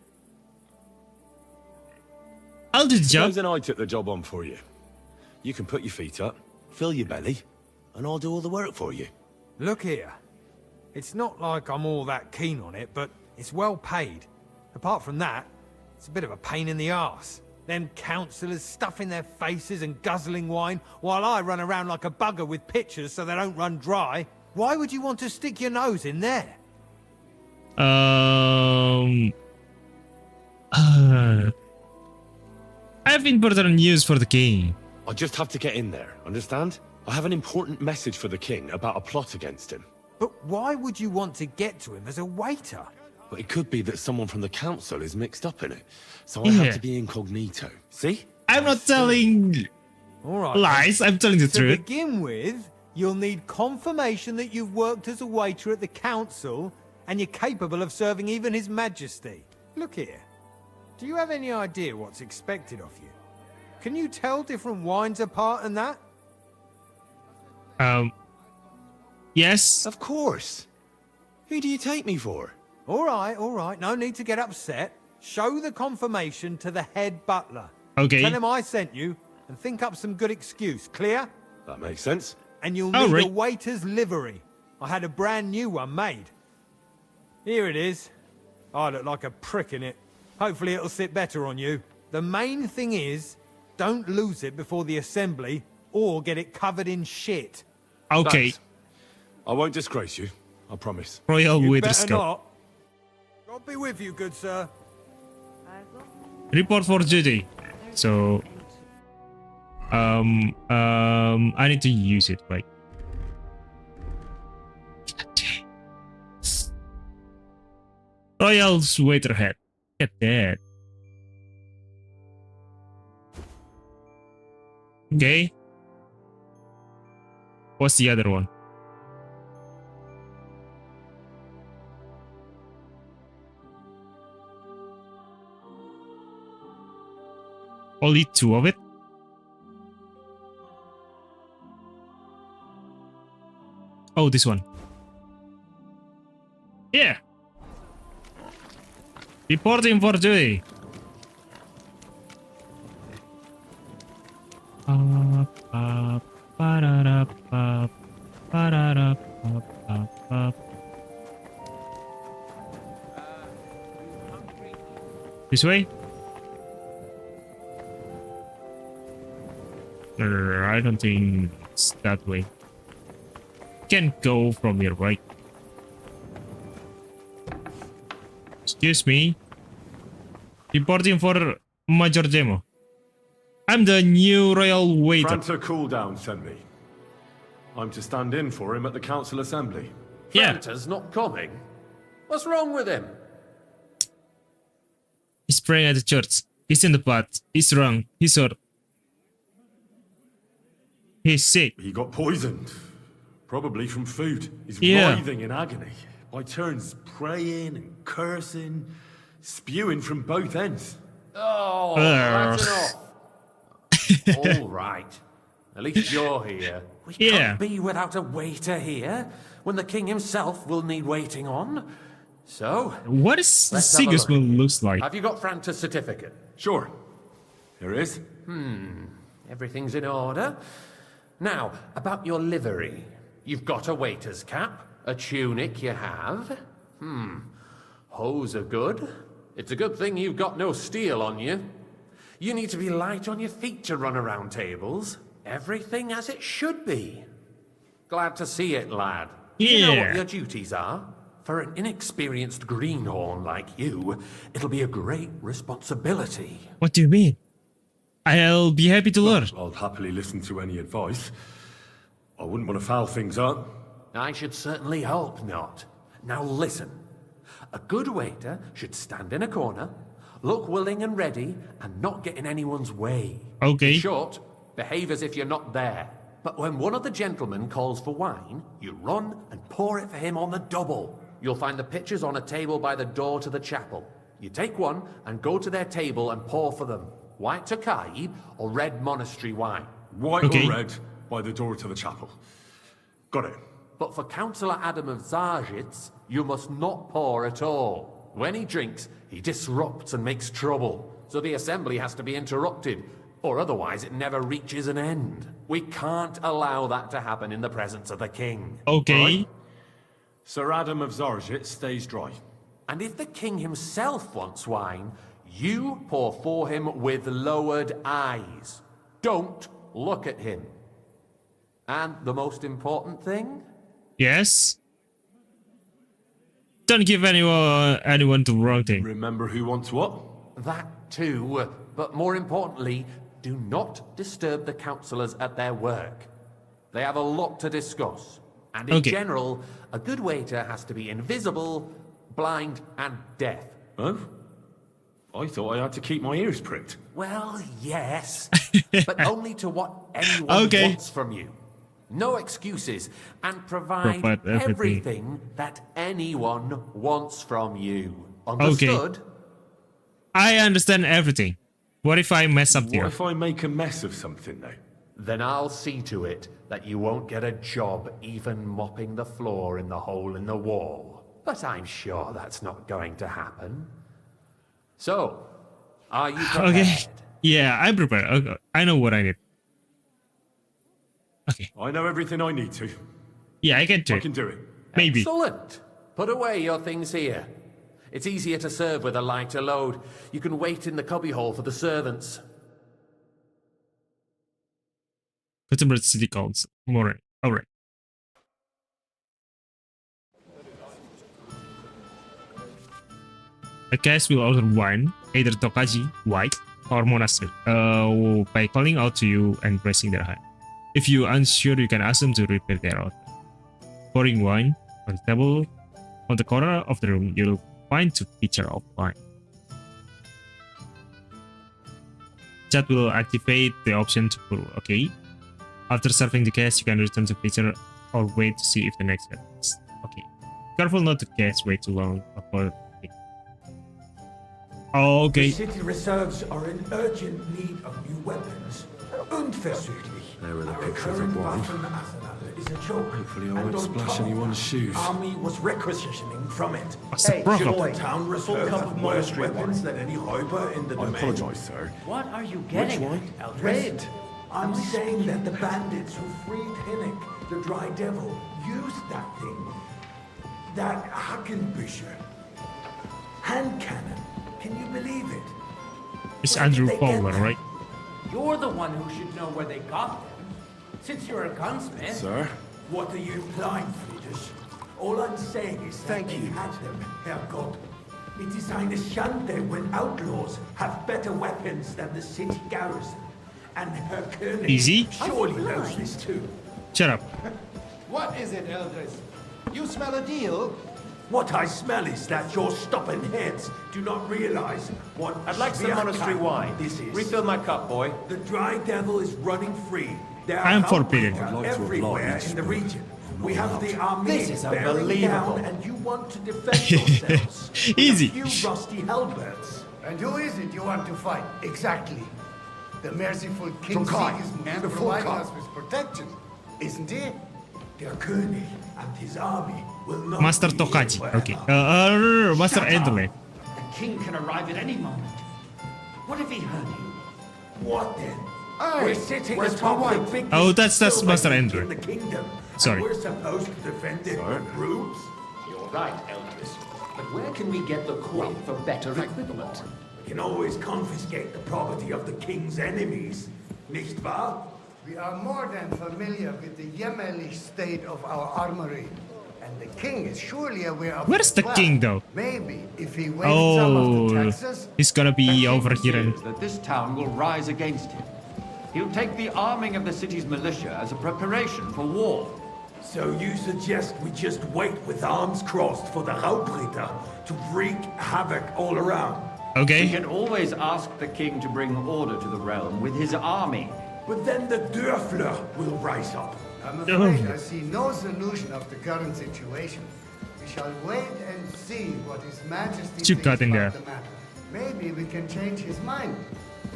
I'll do the job. Supposing I took the job on for you. You can put your feet up, fill your belly, and I'll do all the work for you. Look here. It's not like I'm all that keen on it, but it's well paid. Apart from that, it's a bit of a pain in the arse. Them councillors stuffing their faces and guzzling wine, while I run around like a bugger with pitchers so they don't run dry. Why would you want to stick your nose in there? I have important news for the king. I just have to get in there, understand? I have an important message for the king about a plot against him. But why would you want to get to him as a waiter? But it could be that someone from the council is mixed up in it. So I Yeah. have to be incognito. See? I'm not telling All right. lies. I'm telling the To truth. begin with, you'll need confirmation that you've worked as a waiter at the council and you're capable of serving even His Majesty. Look here. Do you have any idea what's expected of you? Can you tell different wines apart and that? Yes. Of course. Who do you take me for? All right. No need to get upset. Show the confirmation to the head butler. Okay. Tell him I sent you and think up some good excuse. Clear? That makes sense. And you'll All need right. a waiter's livery. I had a brand new one made. Here it is. I look like a prick in it. Hopefully it'll sit better on you. The main thing is, don't lose it before the assembly or get it covered in shit. Okay. Thanks. I won't disgrace you. I promise. Royal You waiter better scout. not. God be with you, good sir. Report for duty. So, I need to use it, right? Royal's waiter head. Get that. Okay. What's the other one? Only 2 of it? Oh, this one. Yeah. Reporting for duty. This way? I don't think it's that way. Can't go from here, right? Excuse me. Reporting for Major Demo. I'm the new royal waiter. Franta Cooldown sent me. I'm to stand in for him at the council assembly. Yeah. Franta's not coming. What's wrong with him? He's praying at the church. He's in the pot. He's wrong. He's hurt. He's sick. He got poisoned. Probably from food. He's Yeah. writhing in agony. By turns praying and cursing, spewing from both ends. Oh, that's enough. All right. At least you're here. We Yeah. can't be without a waiter here, when the king himself will need waiting on. So, What is Let's have a Sigismund looks like? Have you got Franta's certificate? Sure. Here it is. Everything's in order. Now, about your livery. You've got a waiter's cap, a tunic you have. Hose are good. It's a good thing you've got no steel on you. You need to be light on your feet to run around tables. Everything as it should be. Glad to see it, lad. You know Yeah. what your duties are? For an inexperienced greenhorn like you, it'll be a great responsibility. What do you mean? I'll be happy to learn. I'll happily listen to any advice. I wouldn't want to foul things up. I should certainly hope not. Now listen. A good waiter should stand in a corner, look willing and ready, and not get in anyone's way. Okay. In short, behave as if you're not there. But when one of the gentlemen calls for wine, you run and pour it for him on the double. You'll find the pitchers on a table by the door to the chapel. You take one and go to their table and pour for them. White Tokai or red monastery wine. White Okay. or red, by the door to the chapel. Got it. But for Councillor Adam of Zarzhitz, you must not pour at all. When he drinks, he disrupts and makes trouble. So the assembly has to be interrupted, or otherwise it never reaches an end. We can't allow that to happen in the presence of the king. Okay. Right. Sir Adam of Zarzhit stays dry. And if the king himself wants wine, you pour for him with lowered eyes. Don't look at him. And the most important thing? Yes. Don't give anyone the wrong thing. Remember who wants what? That too. But more importantly, do not disturb the councillors at their work. They have a lot to discuss. And in Okay. general, a good waiter has to be invisible, blind, and deaf. Oh? I thought I had to keep my ears pricked. Well, yes, but only to what anyone wants from you. No excuses, and provide everything that anyone wants from you. Understood? Okay. I understand everything. What if I mess up here? What if I make a mess of something, though? Then I'll see to it that you won't get a job even mopping the floor in the hole in the wall. But I'm sure that's not going to happen. So, are you prepared? Okay. Yeah, I'm prepared. Okay. I know what I need. Okay. I know everything I need to. Yeah, I can do it. I can do it. Maybe. Excellent. Put away your things here. It's easier to serve with a lighter load. You can wait in the cubbyhole for the servants. Gothenburg City Council. Alright. Alright. A guest will order wine, either Tokaji, white, or monastery, by calling out to you and pressing their hand. If you're unsure, you can ask them to repeat their order. Pouring wine on the table on the corner of the room, you'll find 2 pitchers of wine. Chat will activate the option to pour. Okay. After serving the guest, you can return the pitcher or wait to see if the next happens. Okay. Careful not to guess way too long before. Oh, okay. The city reserves are in urgent need of new weapons. Unversüglich. There are the Our pictures of current wine. Waffenarsenal is a joke. Hopefully I And won't on splash top, anyone's shoes. Army was requisitioning from it. Hey, should the town reserve have more weapons than any Räuber in the I domain? apologize, sir. What are you getting Which at, one? Red. I'm saying that the bandits who freed Hinnick, the Dry Devil, used that thing. That Hackenbücher. Hand cannon. Can you believe it? It's Where Andrew did they get Fowler, that? right? You're the one who should know where they got them. Since you're a gunsmith. Sir? What are you implying, Friedrich? All I'm saying is that they had them, Herrgott. It is eine Schande when outlaws have better weapons than the city garrison. And Herr König Easy? surely knows this too. Shut up. What is it, Eldris? You smell a deal? What I smell is that your stubborn heads do not realize what I'd like some monastery wine. This is. Refill my cup, boy. The Dry Devil is running free. There are I'm forbidden. outbreakers I'd like to everywhere oblige, in the but region. We have the army This is bearing unbelievable. down, and you want to defend yourselves. with Easy. A few rusty halberds. And who is it you want to fight? Exactly. The merciful King Tokai, Sigismund and is the providing Volker. us with protection, isn't he? Der König and his army will not Master be here Tokaji. forever. Okay. Master Shut up. Enderley. The king can arrive at any moment. What if he heard you? What then? Hey, We're sitting where's atop my the wife? biggest Oh, that's silver Master gate Andrew. in the kingdom. Sorry. And we're supposed to defend it with brooms? You're right, Eldris. But where can we get the coin for better equipment? We can always confiscate the property of the king's enemies, nicht wahr? We are more than familiar with the jämmerlich state of our armory. And the king is surely aware of Where's it the as well. king, though? Maybe if he waived some of the Oh, taxes. he's gonna be over here and fears that this town will rise against him. He'll take the arming of the city's militia as a preparation for war. So you suggest we just wait with arms crossed for the Raubritter to wreak havoc all around? We okay. can always ask the king to bring order to the realm with his army. But then the Dörfler will rise up. I'm afraid I see no solution of the current situation. We shall wait and see what His Majesty Chip cut thinks in about there. the matter. Maybe we can change his mind.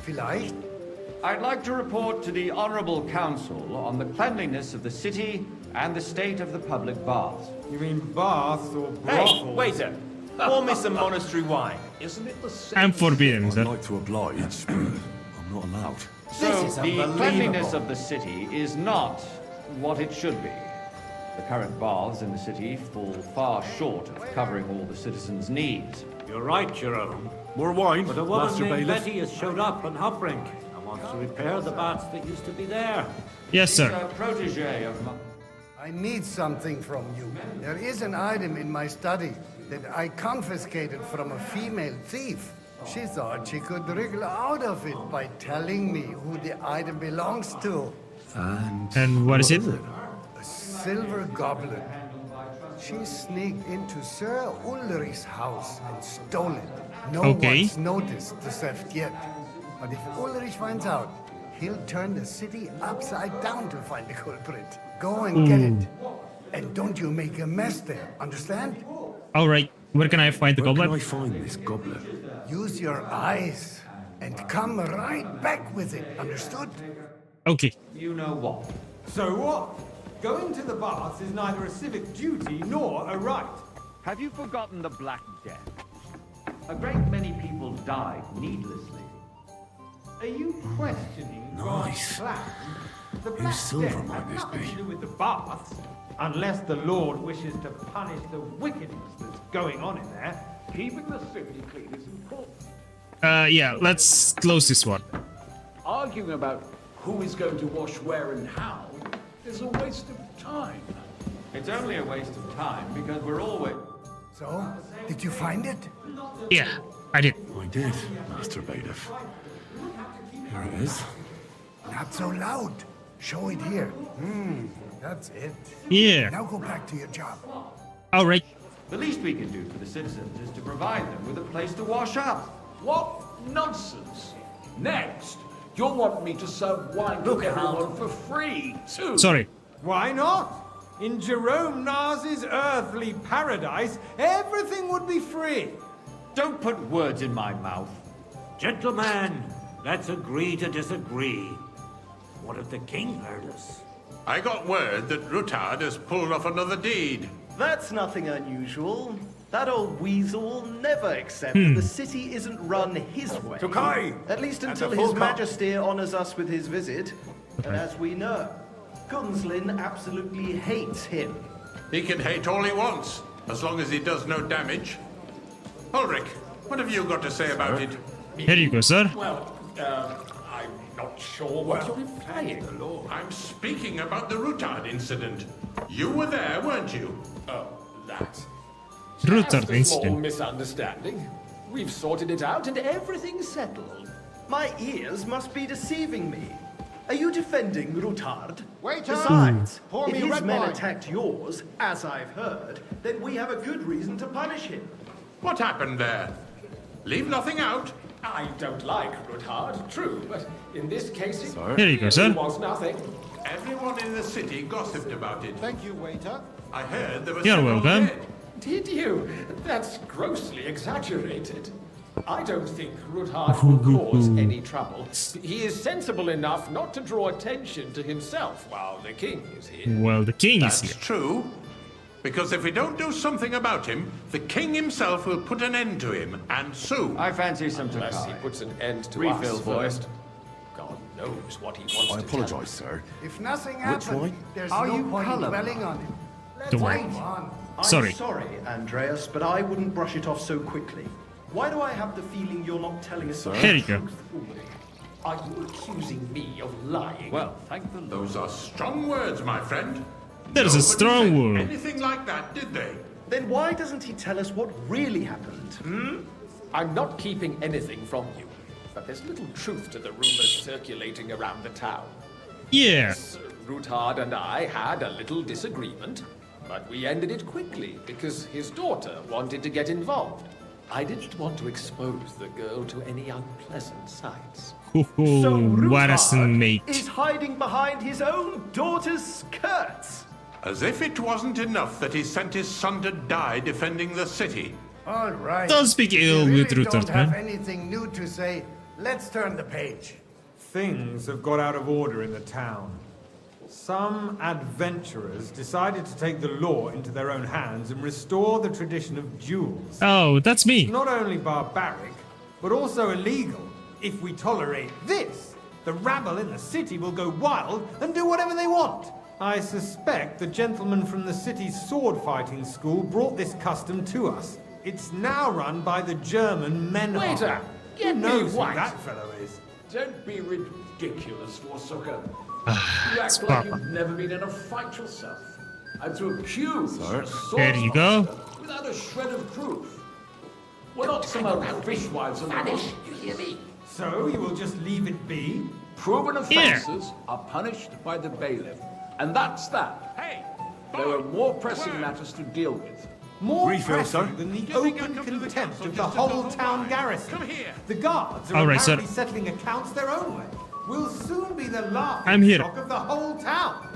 Vielleicht? I'd like to report to the Honorable Council on the cleanliness of the city and the state of the public baths. You mean baths or Hey, brothels? waiter. Pour me some monastery wine. Isn't it the same? I'm forbidden, I'd sir. like to oblige, but I'm not allowed. So is the unbelievable. cleanliness of the city is not what it should be. The current baths in the city fall far short of covering all the citizens' needs. You're right, Jerome. More wine, But a woman Master named Bailiff. Betty has showed up on Hopbrink and wants to repair the baths that used to be there. Yes, She's sir. a protege of I need something from you. There is an item in my study that I confiscated from a female thief. She thought she could wriggle out of it by telling me who the item belongs to. And what is it? A silver goblet. She sneaked into Sir Ulrich's house and stole it. No one's noticed the theft yet. But if Ulrich finds out, he'll turn the city upside down to find the culprit. Go and get it. And don't you make a mess there, understand? Alright, where can I find the goblet? Where can I find this goblet? Use your eyes and come right back with it, understood? Okay. You know what? So what? Going to the baths is neither a civic duty nor a right. Have you forgotten the Black Death? A great many people died needlessly. Are you questioning God's plan? The Whose Black silver Death might had this nothing be? to do with the baths. Unless the Lord wishes to punish the wickedness that's going on in there. Keeping the city clean is important. Yeah, let's close this one. Arguing about who is going to wash where and how is a waste of time. It's only a waste of time because we're always... So, did you find it? Yeah, I did. I did, Master Bailiff. Here it is. Not so loud. Show it here. That's it. Yeah. Now go back to your job. Alright. The least we can do for the citizens is to provide them with a place to wash up. What nonsense! Next, you'll want me to serve wine to everyone for free, too. Sorry. Why not? In Jerome Nars's earthly paradise, everything would be free. Don't put words in my mouth. Gentlemen, let's agree to disagree. What if the king heard us? I got word that Rutard has pulled off another deed. That's nothing unusual. That old weasel will never accept that the city isn't run his way. Tokai! At least That's until a full His cup. Majesty honors us with his visit. And as we know, Gunslin absolutely hates him. He can hate all he wants, as long as he does no damage. Ulrich, what have you got to say about it? Here you go, sir. Well, I'm not sure what you're implying. I'm speaking about the Rutard incident. You were there, weren't you? Oh, that. Rutard Just a small incident. misunderstanding. We've sorted it out and everything's settled. My ears must be deceiving me. Are you defending Rutard? Waiter! Besides, Pour if me his red men wine. attacked yours, as I've heard, then we have a good reason to punish him. What happened there? Leave nothing out. I don't like Rutard, true, but in this case it Here you go, sir. was nothing. Everyone in the city gossiped about it. Thank you, waiter. I heard there were You're several welcome. dead. Did you? That's grossly exaggerated. I don't think Rutard will cause any trouble. He is sensible enough not to draw attention to himself while the king is here. Well, the king is That's here. true. Because if we don't do something about him, the king himself will put an end to him, and soon. I fancy some Unless he Tokai. puts an end to Refill, us boy. first. God knows what he wants I to tell apologise, us. sir. If nothing Which happens, wine? there's Are no you point colorblind? dwelling on it. Let's The wine. move on. I'm Sorry. sorry, Andreas, but I wouldn't brush it off so quickly. Why do I have the feeling you're not telling us the Here you go. truth? Are you accusing me of lying? Well, thank the Lord. Those are strong words, my friend. That is a Nobody strong said word. Anything like that, did they? Then why doesn't he tell us what really happened? I'm not keeping anything from you, but there's little truth to the rumors circulating around the town. Yeah. Rutard and I had a little disagreement, but we ended it quickly because his daughter wanted to get involved. I didn't want to expose the girl to any unpleasant sights. So What a Rutard snake. is hiding behind his own daughter's skirts. As if it wasn't enough that he sent his son to die defending the city. All right. Don't speak ill If you with really Rutard, don't have man. anything new to say, let's turn the page. Things have got out of order in the town. Some adventurers decided to take the law into their own hands and restore the tradition of duels. Oh, that's me. Not only barbaric, but also illegal. If we tolerate this, the rabble in the city will go wild and do whatever they want. I suspect the gentleman from the city's sword fighting school brought this custom to us. It's now run by the German men. Waiter, Who get me knows who white. that fellow is? Don't be ridiculous, Warsucker. Ah, You it's act like Papa. you've never been in a fight yourself. And to accuse a sword There you go. master without a shred of proof. We're not some old fishwives on the Vanish, bush. you hear me? So you will just leave it be? Proven Yeah. offences are punished by the bailiff. And that's that. Hey, There are more pressing matters to deal with. More Refill, pressing sir. than the open contempt of the whole town garrison. The guards are All right, sir. apparently settling accounts their own way. We'll soon be the I'm laughing here. stock of the whole town.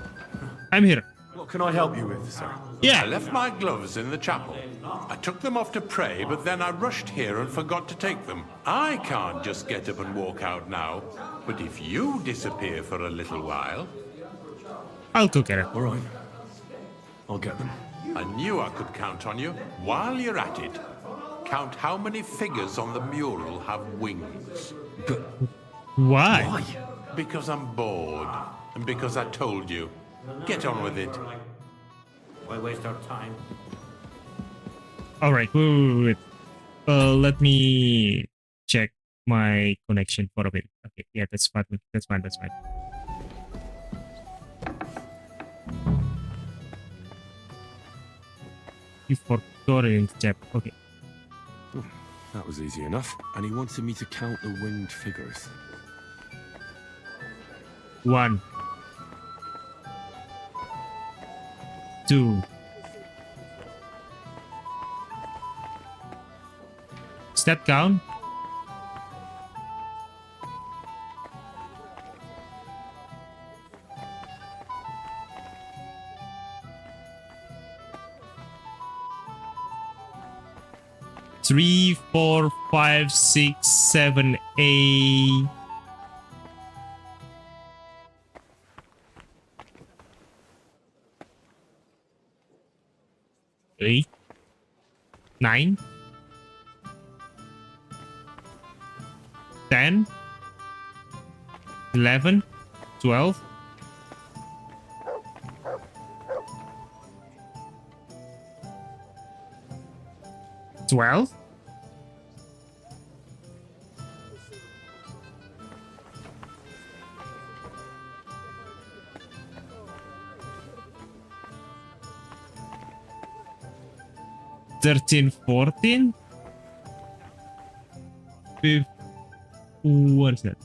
I'm here. What can I help you with, sir? Yeah. I left my gloves in the chapel. I took them off to pray, but then I rushed here and forgot to take them. I can't just get up and walk out now. But if you disappear for a little while... I'll go get it. All right. I'll get them. I knew I could count on you. While you're at it, count how many figures on the mural have wings. But Why? Because I'm bored. And because I told you. Get on with it. Why waste our time? All right. Wait. Let me check my connection for a bit. Okay. Yeah, that's fine. That's fine. That's fine. You forgot it in the chat. Okay. That was easy enough. And he wanted me to count the winged figures. 1, 2. Step down. Three, 4, 5, 6, 7, 8. 8, 9, 10, 11, 12, 12. Thirteen, 14. What is that?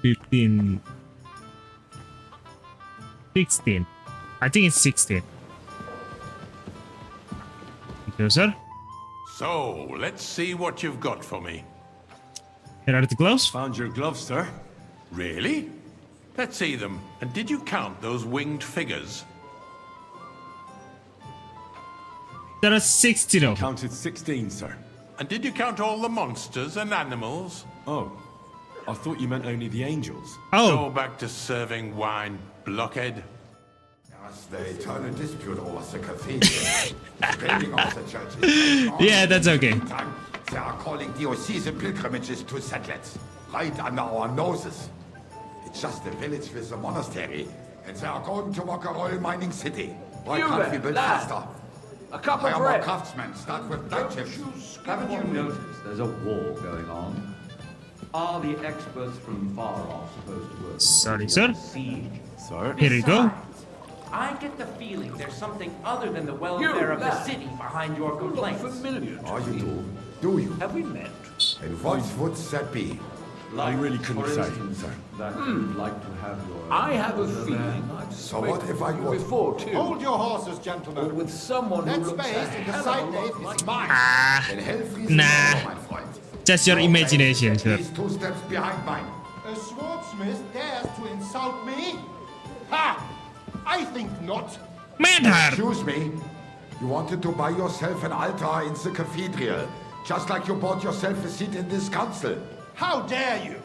15, 16. I think it's 16. Closer. So, let's see what you've got for me. Here are the gloves. Found your gloves, sir. Really? Let's see them. And did you count those winged figures? There are 16 of them. Counted 16, sir. And did you count all the monsters and animals? Oh, I thought you meant only the angels. Oh. Go back to serving wine, blockhead. That's the eternal dispute over the cathedral. Building of the churches. Yeah, that's okay. Meantime, they are calling diocesan pilgrimages to settlers, right under our noses. It's just a village with a monastery, and they are going to walk a royal mining city. Why You can't we there, build lad. faster? A cup Hire of more bread. craftsmen, start with night shifts. Haven't you noticed there's a war going on? Are the experts from far off supposed to work? Sorry, sir. Siege. Sir? Here you go. I get the feeling there's something other than the welfare of the city behind your complaints. Familiar. Oh, you do? Do you? Have we met? And what would that be? I really couldn't for say, instance, sir. that you'd like to have your... I have a feeling I've So what if I spoken was... before too. Hold your horses, Or gentlemen. with someone That who looks a space in the hell side of a lot nave is like mine. Then Hellfriesen Nah. also, my friend. Just your imagination, sir. He's 2 steps behind mine. A swordsmith dares to insult me? Ha! I think not. Manhart. Excuse me. You wanted to buy yourself an altar in the cathedral, just like you bought yourself a seat in this council. How dare you?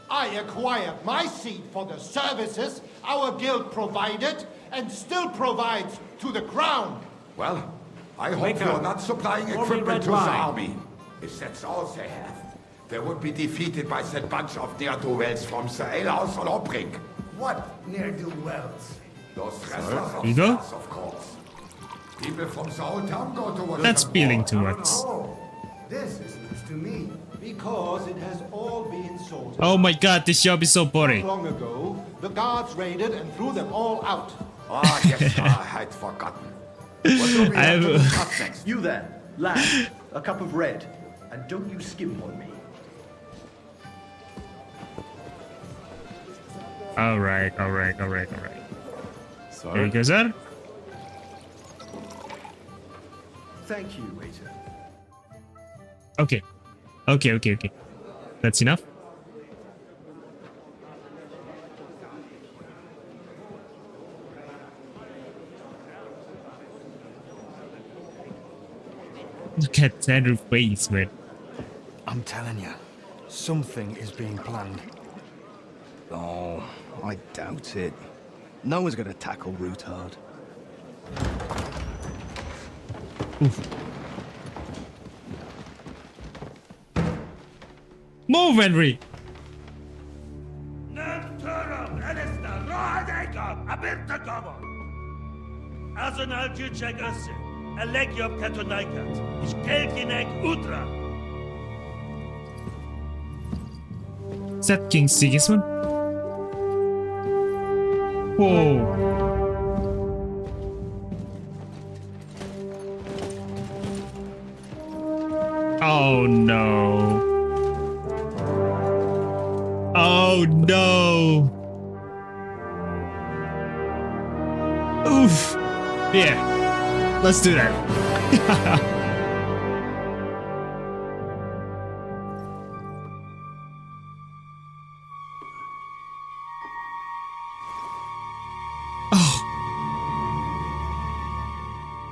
I acquired my seat for the services our guild provided and still provides to the crown. Well, I hope Wake you're up. not supplying Pour me equipment red to the wine. army. If that's all they have, they would be defeated by that bunch of ne'er-do-wells from the alehouse on Obring. What ne'er-do-wells? Those wrestlers Here you go. of course. People from the whole town go to worship. That's spilling too much. Oh, this is news to me. Because it has all been sorted. Oh my god, this job is so boring. Long ago, the guards raided and threw them all out. Ah, yes, I had forgotten. What do we have to I'm- discuss next? You there, lad, a cup of red, and don't you skimp on me. Alright. Here you Sir? go, sir. Thank you, waiter. Okay. Okay. That's enough. Look at Andrew's face, man. I'm telling you, something is being planned. Oh, I doubt it. No one's gonna tackle Root hard. Move, Henry! Is that King Sigismund? Whoa. Oh no. Oh no. Oof. Yeah. Let's do that.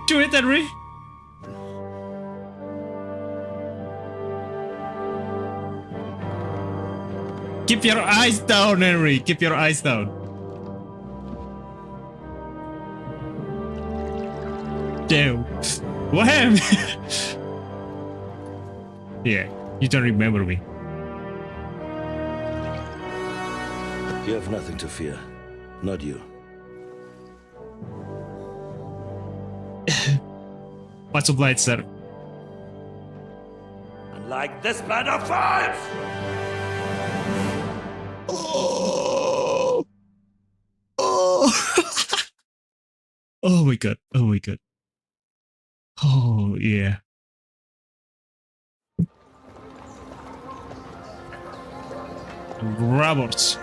Do it, Henry. Keep your eyes down, Henry. Keep your eyes down. Damn. What happened? Yeah, you don't remember me. You have nothing to fear. Not you. Much obliged, sir. And like this band of fives! Oh. Oh. Oh my god. Oh my god. Oh yeah. Roberts.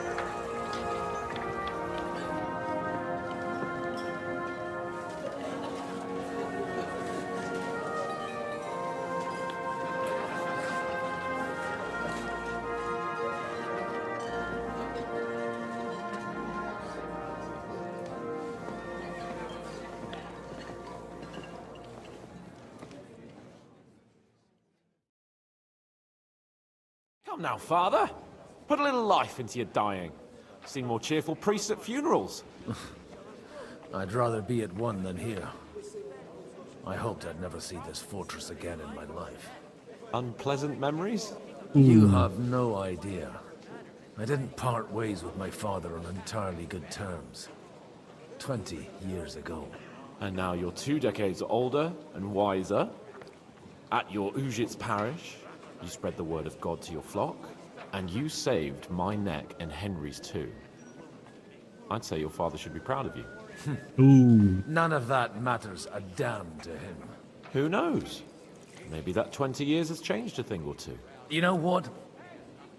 Come now, Father. Put a little life into your dying. Seen more cheerful priests at funerals. I'd rather be at one than here. I hoped I'd never see this fortress again in my life. Unpleasant memories? You have no idea. I didn't part ways with my father on entirely good terms. 20 years ago. And now you're 2 decades older and wiser. At your Ujit's parish, you spread the word of God to your flock, and you saved my neck and Henry's too. I'd say your father should be proud of you. Ooh. None of that matters a damn to him. Who knows? Maybe that 20 years has changed a thing or two. You know what?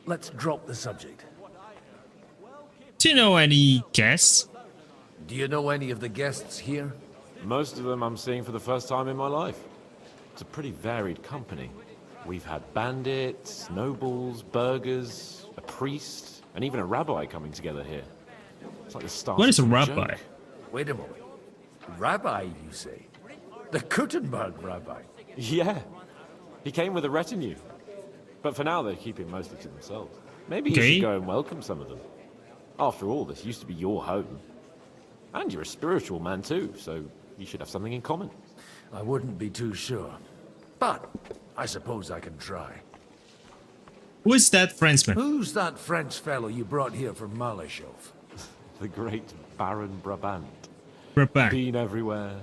Let's drop the subject. Do you know any guests? Do you know any of the guests here? Most of them I'm seeing for the first time in my life. It's a pretty varied company. We've had bandits, nobles, burghers, a priest, and even a rabbi coming together here. It's like the start. What is a of rabbi? joke. Wait a moment. Rabbi, you say? The Kuttenberg rabbi? Yeah. He came with a retinue. But for now, they're keeping mostly to themselves. Maybe you Okay. should go and welcome some of them. After all, this used to be your home. And you're a spiritual man too, so you should have something in common. I wouldn't be too sure. But I suppose I can try. Who is that Frenchman? Who's that French fellow you brought here from Malashov? The great Baron Brabant. Brabant. Been everywhere,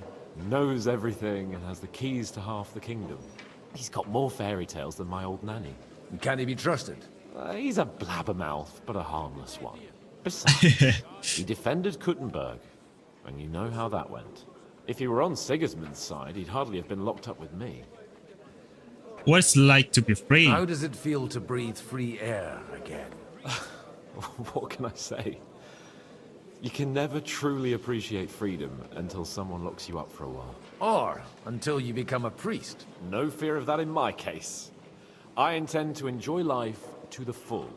knows everything, and has the keys to half the kingdom. He's got more fairy tales than my old nanny. Can he be trusted? He's a blabbermouth, but a harmless one. Besides, he defended Kuttenberg, and you know how that went. If he were on Sigismund's side, he'd hardly have been locked up with me. What's it like to be free? How does it feel to breathe free air again? What can I say? You can never truly appreciate freedom until someone locks you up for a while. Or until you become a priest. No fear of that in my case. I intend to enjoy life to the full.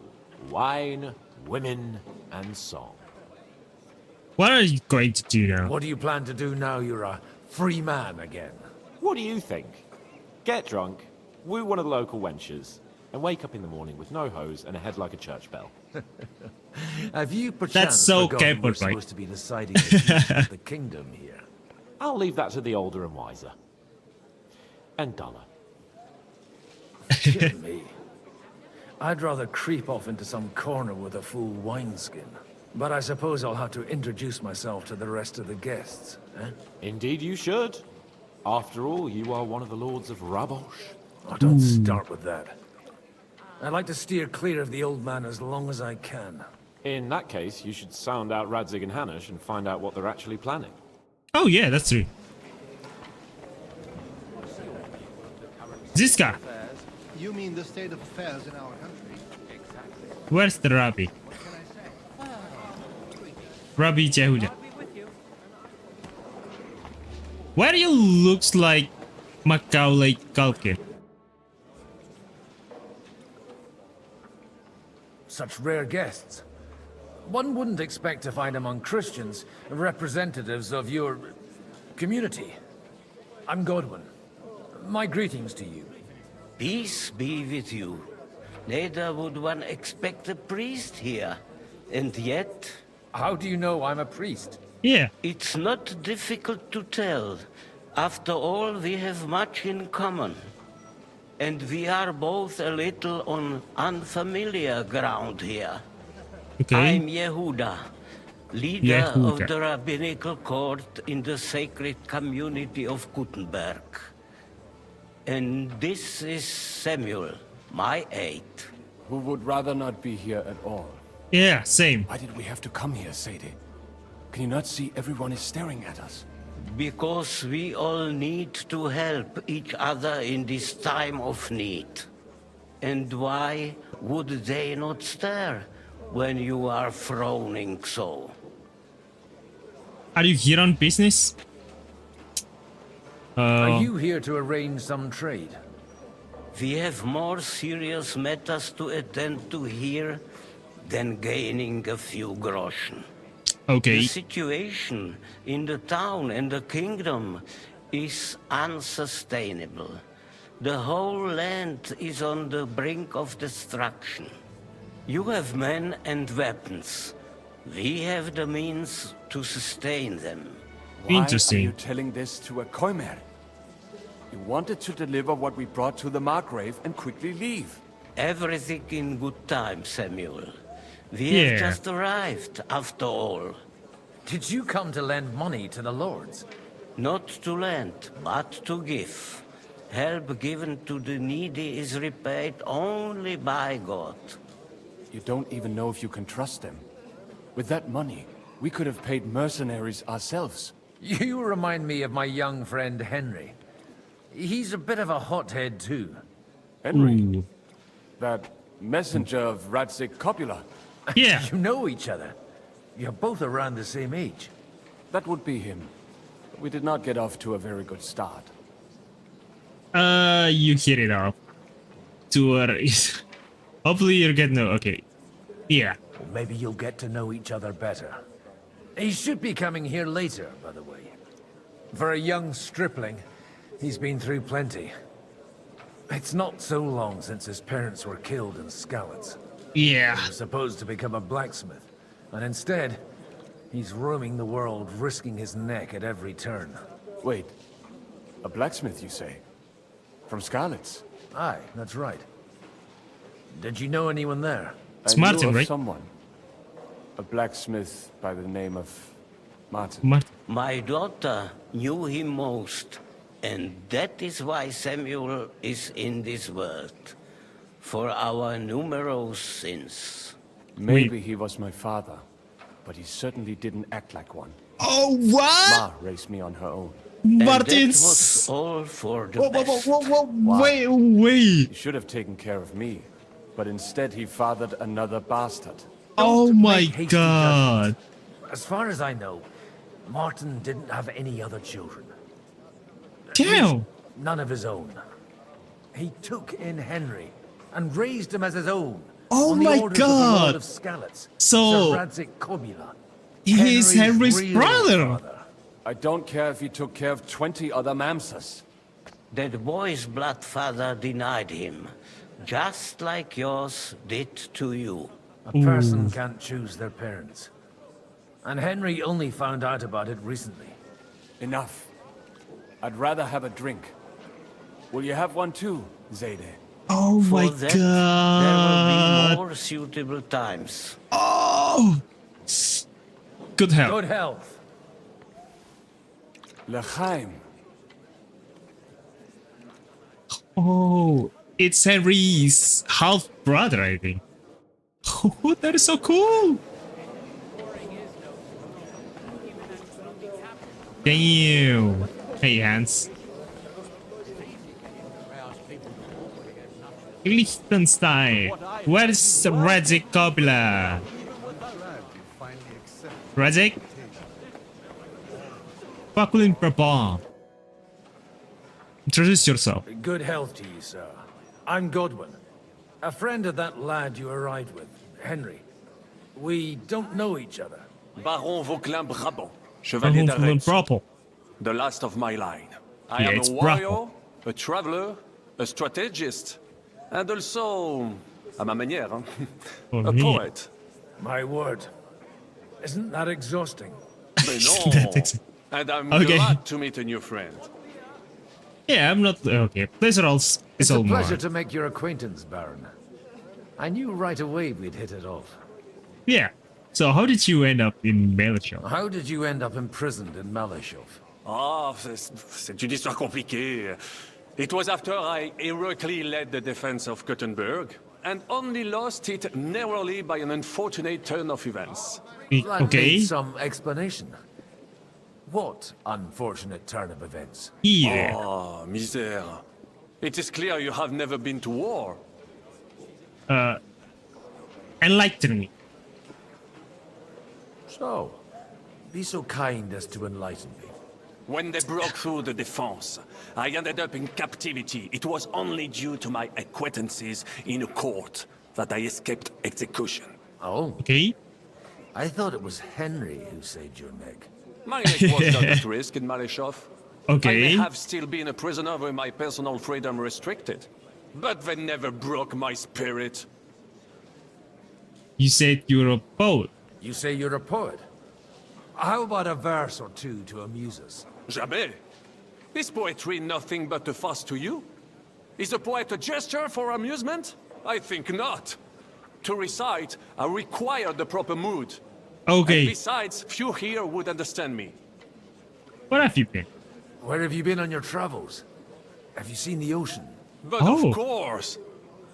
Wine, women, and song. What are you going to do now? What do you plan to do now you're a free man again? What do you think? Get drunk, woo one of the local wenches, and wake up in the morning with no hose and a head like a church bell. Have you perchance That's so forgotten we're Capewood, right? supposed to be deciding the future of the kingdom here? I'll leave that to the older and wiser. And duller. Kidding me. I'd rather creep off into some corner with a full wineskin. But I suppose I'll have to introduce myself to the rest of the guests, eh? Indeed you should. After all, you are one of the lords of Rabosh. Oh, don't start with that. I'd like to steer clear of the old man as long as I can. In that case, you should sound out Radzig and Hanush and find out what they're actually planning. Oh yeah, that's true. Ziska, You mean the state of affairs in our country? where's the Rabbi? Rabbi Jehuda. Why do you looks like Macaulay Culkin? Such rare guests. One wouldn't expect to find among Christians representatives of your community. I'm Godwin. My greetings to you. Peace be with you. Neither would one expect a priest here. And yet... How do you know I'm a priest? Yeah. It's not difficult to tell. After all, we have much in common. And we are both a little on unfamiliar ground here. Okay. I'm Yehuda, leader of the rabbinical court in the sacred community of Gutenberg. And this is Samuel, my aide. Who would rather not be here at all. Yeah, same. Why did we have to come here, Sadie? Can you not see everyone is staring at us? Because we all need to help each other in this time of need. And why would they not stare when you are frowning so? Are you here on business? Are you here to arrange some trade? We have more serious matters to attend to here than gaining a few groschen. Okay. The situation in the town and the kingdom is unsustainable. The whole land is on the brink of destruction. You have men and weapons. We have the means to sustain them. Why are you telling this to a Koimer? You wanted to deliver what we brought to the Margrave and quickly leave. Everything in good time, Samuel. We Yeah. have just arrived, after all. Did you come to lend money to the lords? Not to lend, but to give. Help given to the needy is repaid only by God. You don't even know if you can trust them. With that money, we could have paid mercenaries ourselves. You remind me of my young friend Henry. He's a bit of a hothead too. Henry? That messenger of Radzig Copula? Yeah. You know each other. You're both around the same age. That would be him. We did not get off to a very good start. You hit it off. Hopefully you're getting okay. Yeah. Well, maybe you'll get to know each other better. He should be coming here later, by the way. For a young stripling, he's been through plenty. It's not so long since his parents were killed in Skalitz. Yeah. He was supposed to become a blacksmith, and instead, he's roaming the world, risking his neck at every turn. Wait, a blacksmith, you say? From Skalitz? Aye, that's right. Did you know anyone there? It's I knew Martin, of right? someone. A blacksmith by the name of Martin. My daughter knew him most, and that is why Samuel is in this world. For our numerous sins. Maybe he was my father, but he certainly didn't act like one. Oh, what? Ma raised me on her own. Martin's... That was all for the best. Wait. He should have taken care of me, but instead he fathered another bastard. Oh my god. As far as I know, Martin didn't have any other children. Damn! None of his own. He took in Henry and raised him as his own. Oh on the my orders of the Lord god! of Skalitz, So, Sir Radzik Kobula, he is Henry's real brother! father. I don't care if he took care of 20 other Mamsas. The boy's blood father denied him, just like yours did to you. A person can't choose their parents. And Henry only found out about it recently. Enough. I'd rather have a drink. Will you have one too, Zayde? Oh my For that, god! there will be more suitable times. Oh! Good health. Good health. L'chaim. Oh, it's Henry's half brother, I think. Oh, that is so cool! Damn! Hey, Hans. Liechtenstein. Where's Radzik Kobula? Radzik? Fakulin Prabha. Introduce yourself. Good health to you, sir. I'm Godwin, a friend of that lad you arrived with, Henry. We don't know each other. Baron Vauquelin Brabant, Chevalier d'Arrêt. The last of my line. I am a warrior, a traveler, a strategist, and also, à ma manière, a poet. My word. Isn't that exhausting? Mais non. And I'm glad to meet a new friend. Yeah, I'm not... Okay, pleasure all... It's a pleasure to make your acquaintance, Baron. I knew right away we'd hit it off. Yeah. So how did you end up in Malashov? How did you end up imprisoned in Malashov? Ah, c'est une histoire compliquée. It was after I heroically led the defense of Gothenburg, and only lost it narrowly by an unfortunate turn of events. That needs some explanation. What unfortunate turn of events? Yeah. Ah, misère. It is clear you have never been to war. Enlighten me. So, be so kind as to enlighten me. When they broke through the defense, I ended up in captivity. It was only due to my acquaintances in a court that I escaped execution. Oh? Okay. I thought it was Henry who saved your neck. My neck was not at risk in Malashov. Okay. I may have still been a prisoner with my personal freedom restricted, but they never broke my spirit. You said you're a poet. You say you're a poet? How about a verse or two to amuse us? Jamais. Is poetry nothing but a fuss to you? Is a poet a gesture for amusement? I think not. To recite, I require the proper mood. Okay. And besides, few here would understand me. Where have you been? Where have you been on your travels? Have you seen the ocean? But of course.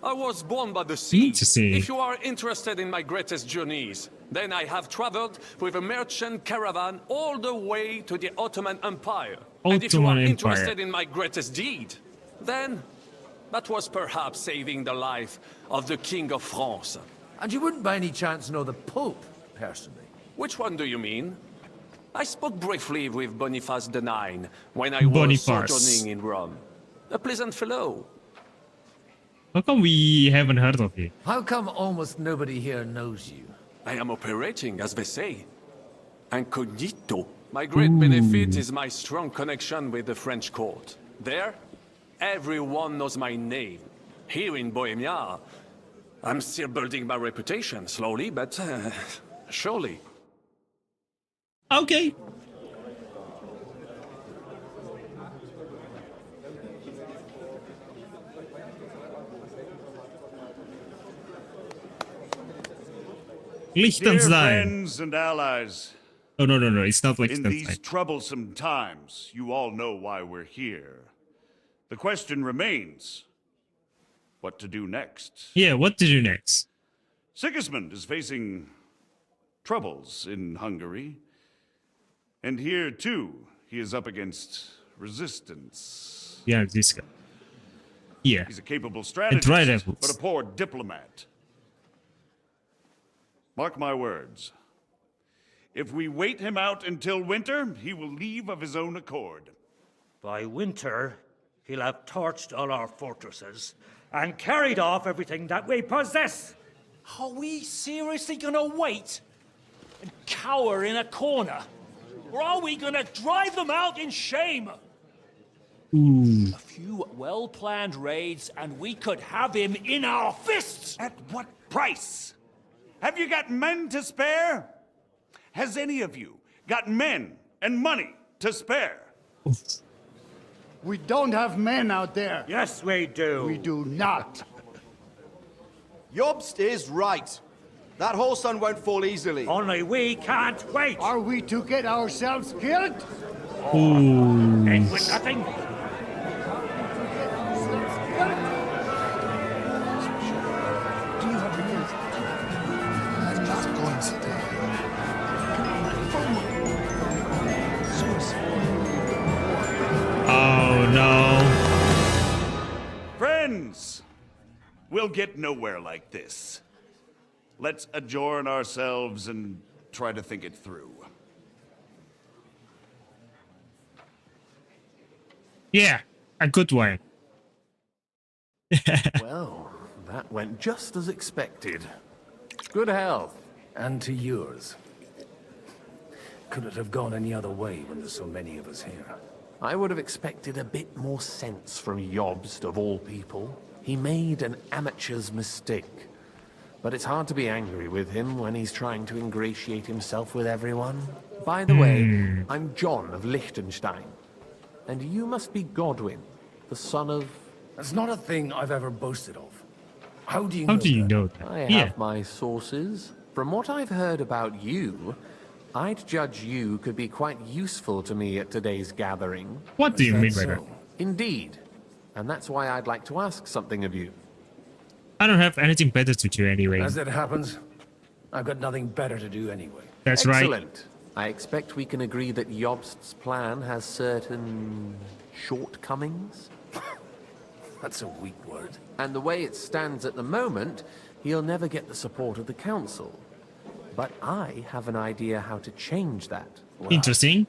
I was born by the sea. Interesting. If you are interested in my greatest journeys, then I have traveled with a merchant caravan all the way to the Ottoman Empire. And if you are interested in my greatest deed, then that was perhaps saving the life of the King of France. And you wouldn't by any chance know the Pope, personally? Which one do you mean? I spoke briefly with Boniface IX when I was sojourning in Rome. A pleasant fellow. How come we haven't heard of you? How come almost nobody here knows you? I am operating, as they say. Incognito. My great benefit is my strong connection with the French court. There, everyone knows my name. Here in Bohemia, I'm still building my reputation, slowly, but surely. Okay. Liechtenstein. Dear friends and allies. Oh, no, it's not Liechtenstein. In these troublesome times, you all know why we're here. The question remains, what to do next? Yeah, what to do next? Sigismund is facing troubles in Hungary. And here, too, he is up against resistance. Yeah, this guy. Yeah. He's a capable strategist, but a poor diplomat. Mark my words. If we wait him out until winter, he will leave of his own accord. By winter, he'll have torched all our fortresses and carried off everything that we possess. Are we seriously gonna wait and cower in a corner? Or are we gonna drive them out in shame? A few well-planned raids and we could have him in our fists! At what price? Have you got men to spare? Has any of you got men and money to spare? We don't have men out there. Yes, we do. We do not. Jobst is right. That whole sun won't fall easily. Only we can't wait. Are we to get ourselves killed? And with nothing. Oh no. Friends, we'll get nowhere like this. Let's adjourn ourselves and try to think it through. Yeah, a good one. Well, that went just as expected. Good health. And to yours. Could it have gone any other way when there's so many of us here? I would have expected a bit more sense from Jobst, of all people. He made an amateur's mistake. But it's hard to be angry with him when he's trying to ingratiate himself with everyone. By the way, I'm John of Liechtenstein. And you must be Godwin, the son of... That's not a thing I've ever boasted of. How do you How know do you that? know that? I have my sources. From what I've heard about you, I'd judge you could be quite useful to me at today's gathering. What do you mean by that? Indeed. And that's why I'd like to ask something of you. I don't have anything better to do anyway. As it happens, I've got nothing better to do anyway. That's right. Excellent. I expect we can agree that Jobst's plan has certain shortcomings. That's a weak word. And the way it stands at the moment, he'll never get the support of the council. But I have an idea how to change that. Interesting.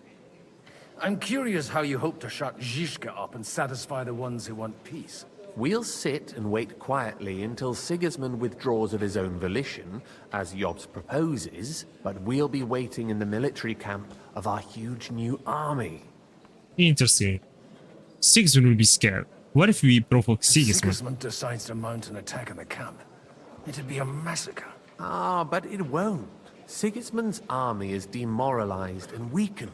I'm curious how you hope to shut Zizka up and satisfy the ones who want peace. We'll sit and wait quietly until Sigismund withdraws of his own volition, as Jobst proposes, but we'll be waiting in the military camp of our huge new army. Interesting. Sigismund will be scared. What if we provoke Sigismund? Sigismund decides to mount an attack on the camp. It'd be a massacre. Ah, but it won't. Sigismund's army is demoralized and weakened.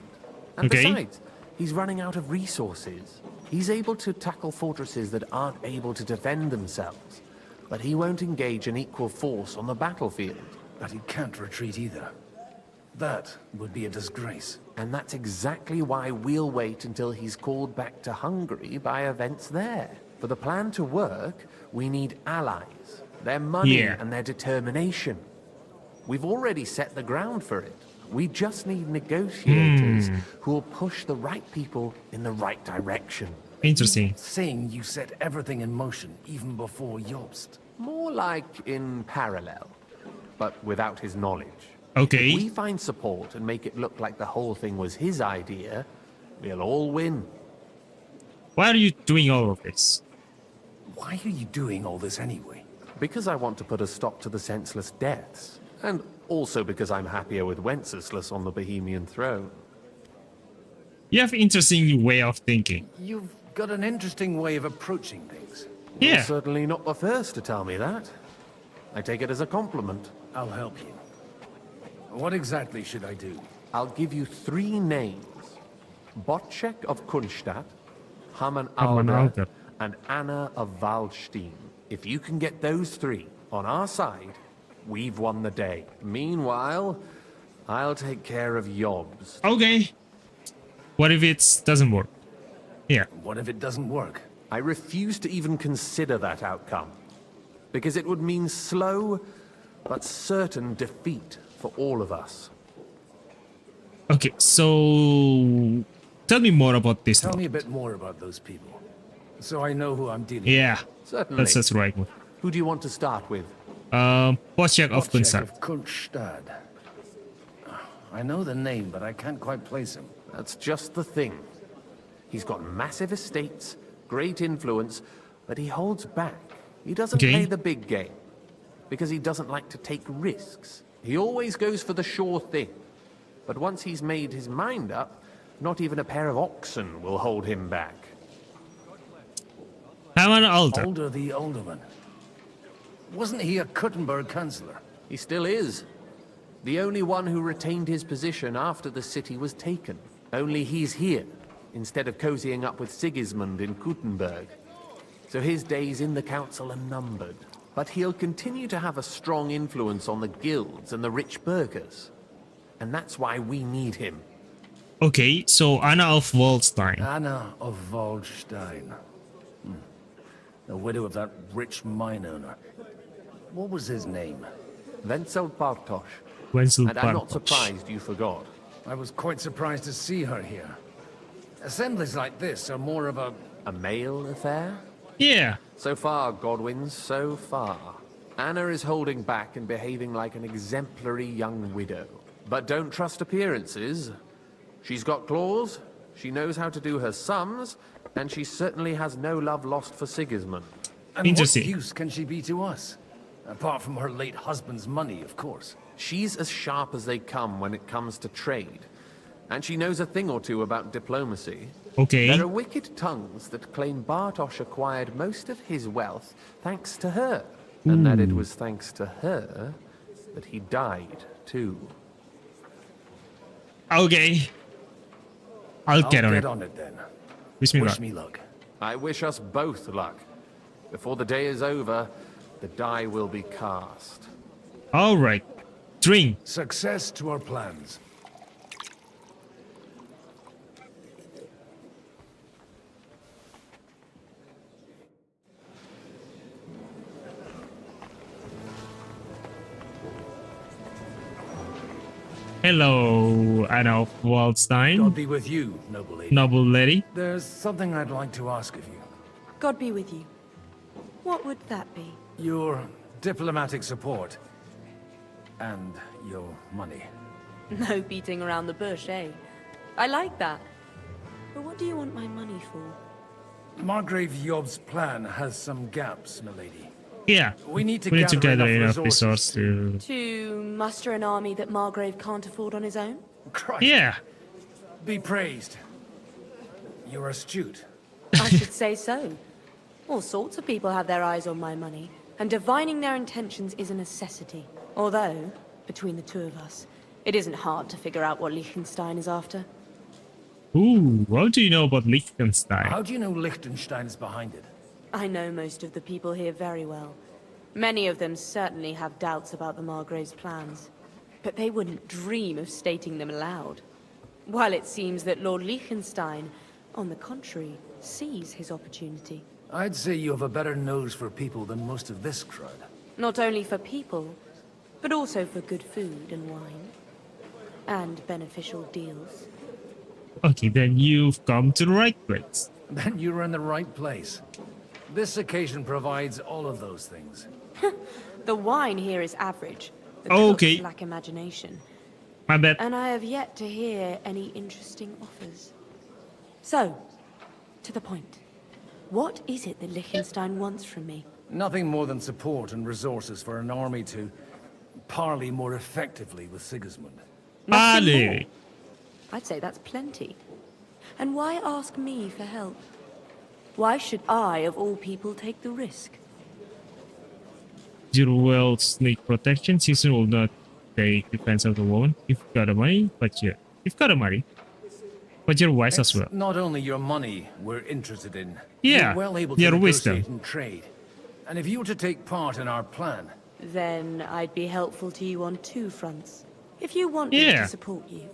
And besides, he's running out of resources. He's able to tackle fortresses that aren't able to defend themselves, but he won't engage an equal force on the battlefield. But he can't retreat either. That would be a disgrace. And that's exactly why we'll wait until he's called back to Hungary by events there. For the plan to work, we need allies, their money and their determination. We've already set the ground for it. We just need negotiators who will push the right people in the right direction. Interesting. Saying you set everything in motion even before Jobst. More like in parallel, but without his knowledge. Okay. If we find support and make it look like the whole thing was his idea, we'll all win. Why are you doing all of this? Why are you doing all this anyway? Because I want to put a stop to the senseless deaths. And also because I'm happier with Wenceslas on the Bohemian throne. You have an interesting way of thinking. You've got an interesting way of approaching things. Yeah. You're certainly not the first to tell me that. I take it as a compliment. I'll help you. What exactly should I do? I'll give you 3 names. Botchek of Kunstadt, Hamann Hamann Alder, Alder. and Anna of Waldstein. If you can get those 3 on our side, we've won the day. Meanwhile, I'll take care of Jobst. Okay. What if it doesn't work? Yeah. What if it doesn't work? I refuse to even consider that outcome. Because it would mean slow, but certain defeat for all of us. Okay, so tell me more about this Tell one. me a bit more about those people, so I know who I'm dealing Yeah, with. Certainly. that's right. Who do you want to start with? Bocek of Kunstadt. Kunstadt. I know the name, but I can't quite place him. That's just the thing. He's got massive estates, great influence, but he holds back. He doesn't play the big game because he doesn't like to take risks. He always goes for the sure thing. But once he's made his mind up, not even a pair of oxen will hold him back. Alder the Alderman. Wasn't he a Kuttenberg councillor? He still is. The only one who retained his position after the city was taken. Only he's here, instead of cozying up with Sigismund in Kuttenberg. So his days in the council are numbered. But he'll continue to have a strong influence on the guilds and the rich burghers. And that's why we need him. Okay, so Anna of Waldstein. Anna of Waldstein. The widow of that rich mine owner. What was his name? Wenzel Bartosz. Wenzel And I'm not Bartosz. surprised you forgot. I was quite surprised to see her here. Assemblies like this are more of a male affair? Yeah. So far, Godwin, so far. Anna is holding back and behaving like an exemplary young widow. But don't trust appearances. She's got claws, she knows how to do her sums, and she certainly has no love lost for Sigismund. And what use can she be to us? Apart from her late husband's money, of course. She's as sharp as they come when it comes to trade. And she knows a thing or two about diplomacy. Okay. There are wicked tongues that claim Bartosz acquired most of his wealth thanks to her. And that it was thanks to her that he died, too. Okay. I'll get on it. on it then. Wish me Wish luck. me luck. I wish us both luck. Before the day is over, the die will be cast. All right. Drink. Success to our plans. Hello, Anna of Waldstein. God be with you, noble lady. Noble lady. There's something I'd like to ask of you. God be with you. What would that be? Your diplomatic support. And your money. No beating around the bush, eh? I like that. But what do you want my money for? Margrave Yob's plan has some gaps, milady. Yeah. We need to gather enough resources to... To muster an army that Margrave can't afford on his own? Christ. Yeah. Be praised. You're astute. I should say so. All sorts of people have their eyes on my money, and divining their intentions is a necessity. Although, between the two of us, it isn't hard to figure out what Liechtenstein is after. Ooh, what do you know about Liechtenstein? How do you know Liechtenstein is behind it? I know most of the people here very well. Many of them certainly have doubts about the Margrave's plans, but they wouldn't dream of stating them aloud. While it seems that Lord Liechtenstein, on the contrary, sees his opportunity. I'd say you have a better nose for people than most of this crowd. Not only for people, but also for good food and wine. And beneficial deals. Okay, then you've come to the right place. Then you're in the right place. This occasion provides all of those things. The wine here is average. The Okay. cooks lack imagination. My bad. And I have yet to hear any interesting offers. So, to the point. What is it that Liechtenstein wants from me? Nothing more than support and resources for an army to parley more effectively with Sigismund. Nothing more. I'd say that's plenty. And why ask me for help? Why should I, of all people, take the risk? Your will sneak protection season will not take defense of the woman. You've got the money, but you've got the money. But you're wise as well. Not only your money we're interested in. Yeah, you're well able to your negotiate wisdom. and trade. And if you were to take part in our plan, Then I'd be helpful to you on two fronts. If you want me Yeah. to support you,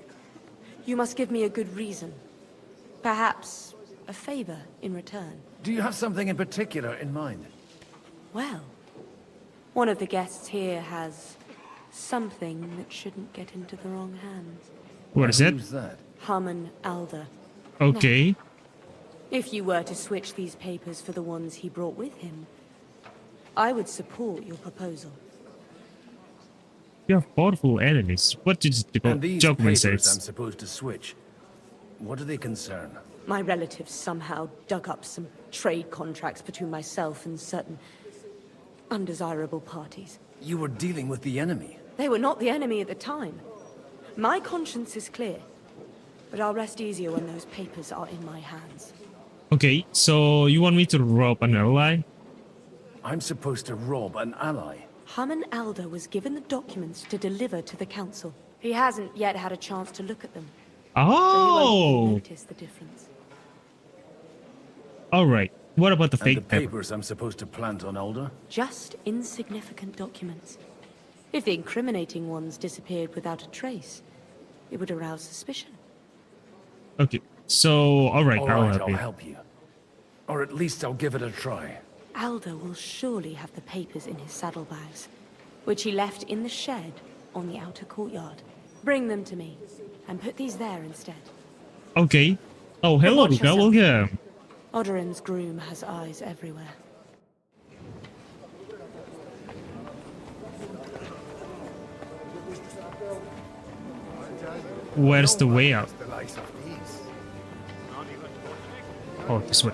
you must give me a good reason. Perhaps a favor in return. do you have something in particular in mind? Well, one of the guests here has something that shouldn't get into the wrong hands. What is it? Who's that? Haman Alder. Okay. If you were to switch these papers for the ones he brought with him, I would support your proposal. You have powerful enemies. What did the And these document papers say? I'm supposed to switch, what do they concern? My relatives somehow dug up some trade contracts between myself and certain undesirable parties. You were dealing with the enemy. They were not the enemy at the time. My conscience is clear, but I'll rest easier when those papers are in my hands. Okay, so you want me to rob an ally? I'm supposed to rob an ally. Haman Alder was given the documents to deliver to the council. He hasn't yet had a chance to look at them. So he won't notice the difference. All right. What about the And fake the papers I'm supposed to plant on Alder? Just insignificant documents. If the incriminating ones disappeared without a trace, it would arouse suspicion. Okay, so all right, I'll help you. Or at least I'll give it a try. Alder will surely have the papers in his saddlebags, which he left in the shed on the outer courtyard. Bring them to me, and put these there instead. Okay. Oh, hello, watch Luca. yourself. Welcome. Odoran's groom has eyes everywhere. Where's the way out? Oh, this way.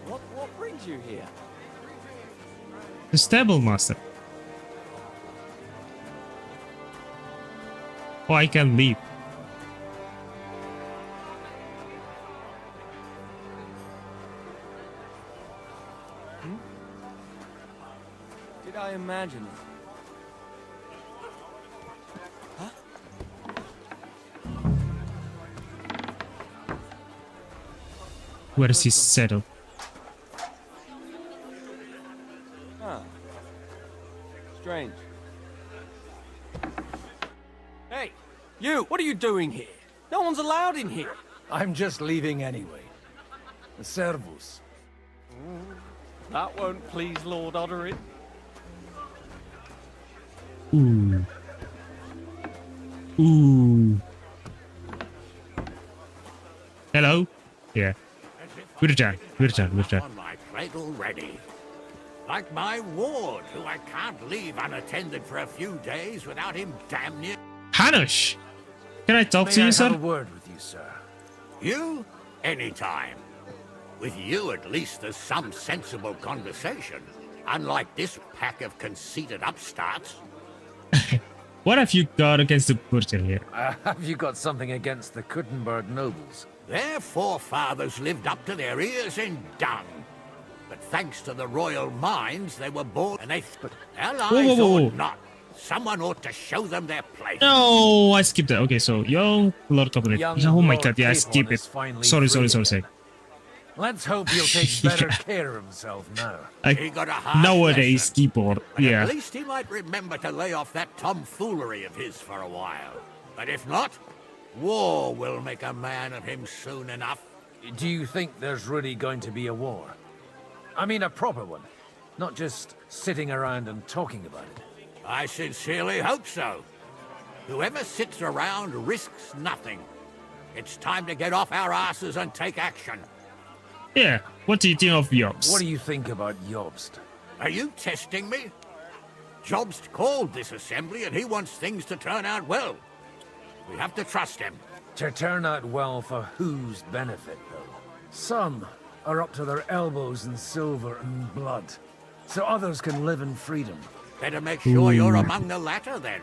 What brings you here? The stable master. Oh, I can leave. Did I imagine it? Huh? Where is he settled? Huh. Strange. Hey, you! What are you doing here? No one's allowed in here. I'm just leaving anyway. The servus. That won't please Lord Odorin. Ooh. Ooh. Hello? Yeah. Weirjan. On my cradle ready. Like my ward, who I can't leave unattended for a few days without him damn near... Hanush! Can I talk to you, sir? Have a word with you, sir. You? Anytime. With you, at least, there's some sensible conversation. Unlike this pack of conceited upstarts. What have you got against the butcher here? Have you got something against the Kuttenberg nobles? Their forefathers lived up to their ears in dung. But thanks to the royal mines, they were born and they... But allies or not, someone ought to show them their place. No, I skipped it. Okay, so young Lord Covenant. Oh my god, yeah, I skipped it. finally Sorry. free Let's hope he'll take better care of himself now. He got a hard Nowadays, lesson. keyboard. But Yeah. At least he might remember to lay off that tomfoolery of his for a while. But if not, war will make a man of him soon enough. Do you think there's really going to be a war? I mean a proper one, not just sitting around and talking about it. I sincerely hope so. Whoever sits around risks nothing. It's time to get off our asses and take action. Yeah, what do you think of Jobst? What do you think about Jobst? Are you testing me? Jobst called this assembly and he wants things to turn out well. We have to trust him. To turn out well for whose benefit, though? Some are up to their elbows in silver and blood, so others can live in freedom. Better make sure you're among the latter, then.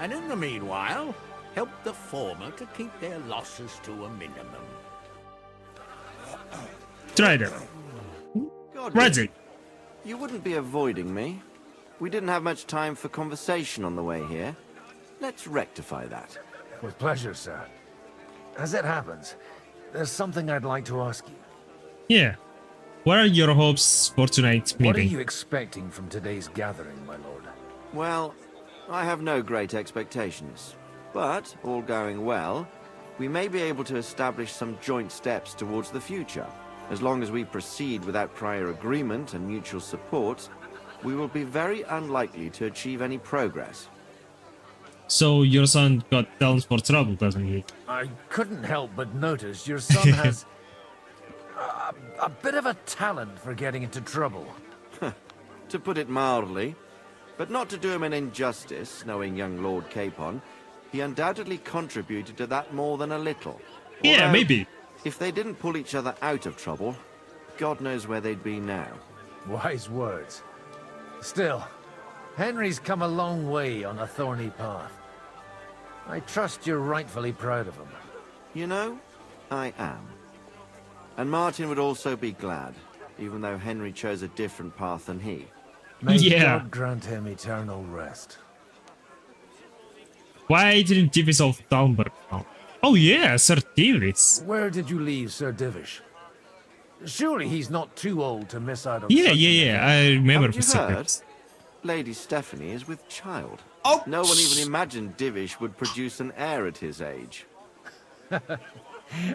And in the meanwhile, help the former to keep their losses to a minimum. Strider. Ready. You wouldn't be avoiding me. We didn't have much time for conversation on the way here. Let's rectify that. With pleasure, sir. As it happens, there's something I'd like to ask you. Yeah. What are your hopes for tonight's meeting? What are you expecting from today's gathering, my lord? Well, I have no great expectations. But, all going well, we may be able to establish some joint steps towards the future. As long as we proceed without prior agreement and mutual support, we will be very unlikely to achieve any progress. So your son got talents for trouble, doesn't he? I couldn't help but notice your son has a bit of a talent for getting into trouble. To put it mildly, but not to do him an injustice, knowing young Lord Capon, he undoubtedly contributed to that more than a little. Yeah, Although, maybe. If they didn't pull each other out of trouble, God knows where they'd be now. Wise words. Still, Henry's come a long way on a thorny path. I trust you're rightfully proud of him. You know, I am. And Martin would also be glad, even though Henry chose a different path than he. May God grant him eternal rest. Why didn't Divish of Talmberg come? Oh yeah, Sir Divish. Where did you leave Sir Divish? Surely he's not too old to miss out on Yeah, such I remember Haven't for you heard? secrets. Lady Stephanie is with child. Oh! No one even imagined Divish would produce an heir at his age.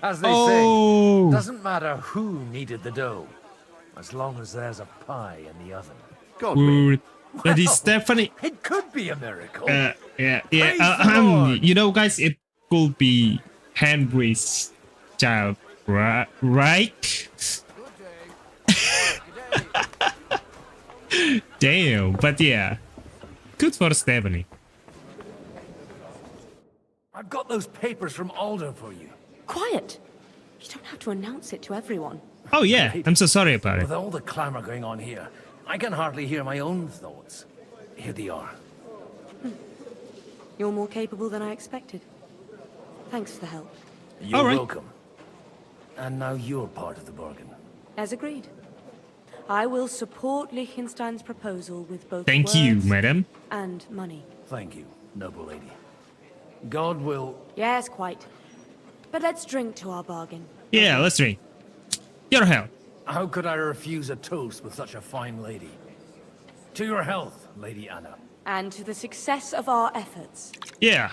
As they Oh. say, doesn't matter who kneaded the dough, as long as there's a pie in the oven. Ooh, that is Stephanie. It could be a miracle. Yeah. Praise the Lord. You know, guys, it could be Henry's child, right? Damn, but yeah, good for Stephanie. I've got those papers from Aldo for you. Quiet! You don't have to announce it to everyone. Oh yeah, I'm so sorry about it. With all the clamor going on here, I can hardly hear my own thoughts. Here they are. You're more capable than I expected. Thanks for the help. You're welcome. And now you're part of the bargain. As agreed. I will support Liechtenstein's proposal with both Thank you, words madam. and money. Thank you, noble lady. God will... Yes, quite. But let's drink to our bargain. Yeah, let's drink. Your health. How could I refuse a toast with such a fine lady? To your health, Lady Anna. And to the success of our efforts. Yeah.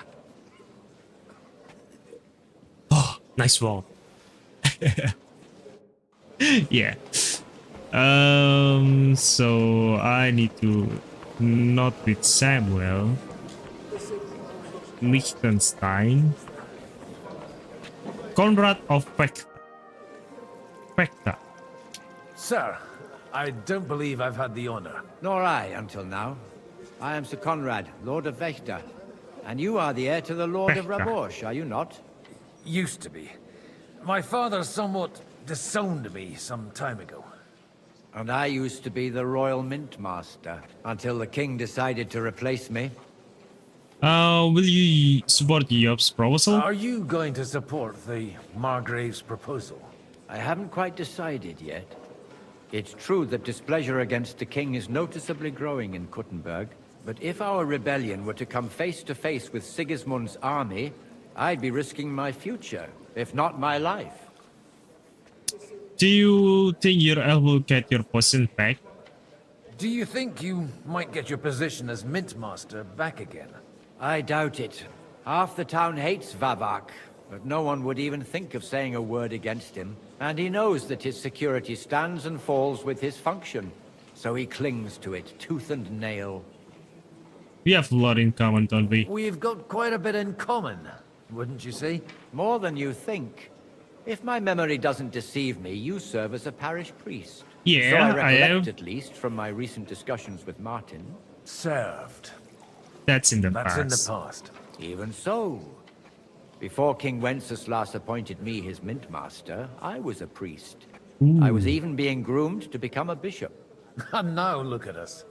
Oh, nice roll. Yeah. So I need to not with Samuel. Liechtenstein. Conrad of Vecta. Sir, I don't believe I've had the honor. Nor I, until now. I am Sir Conrad, Lord of Vecta. And you are the heir to the Lord of Vecta. Rabosh, are you not? Used to be. My father somewhat disowned me some time ago. And I used to be the Royal Mint Master, until the king decided to replace me. Will you support Yop's proposal? Are you going to support the Margrave's proposal? I haven't quite decided yet. It's true that displeasure against the king is noticeably growing in Kuttenberg, but if our rebellion were to come face to face with Sigismund's army, I'd be risking my future, if not my life. Do you think your elf will get your position back? Do you think you might get your position as Mint Master back again? I doubt it. Half the town hates Vavak, but no one would even think of saying a word against him. And he knows that his security stands and falls with his function, so he clings to it tooth and nail. We have a lot in common, don't we? We've got quite a bit in common, wouldn't you say? More than you think. If my memory doesn't deceive me, you serve as a parish priest. Yeah, so I am. recollect, at least, from my recent discussions with Martin. Served. That's in the That's past. in the past. Even so. Before King Wenceslas appointed me his mint master, I was a priest. I was even being groomed to become a bishop. And now look at us.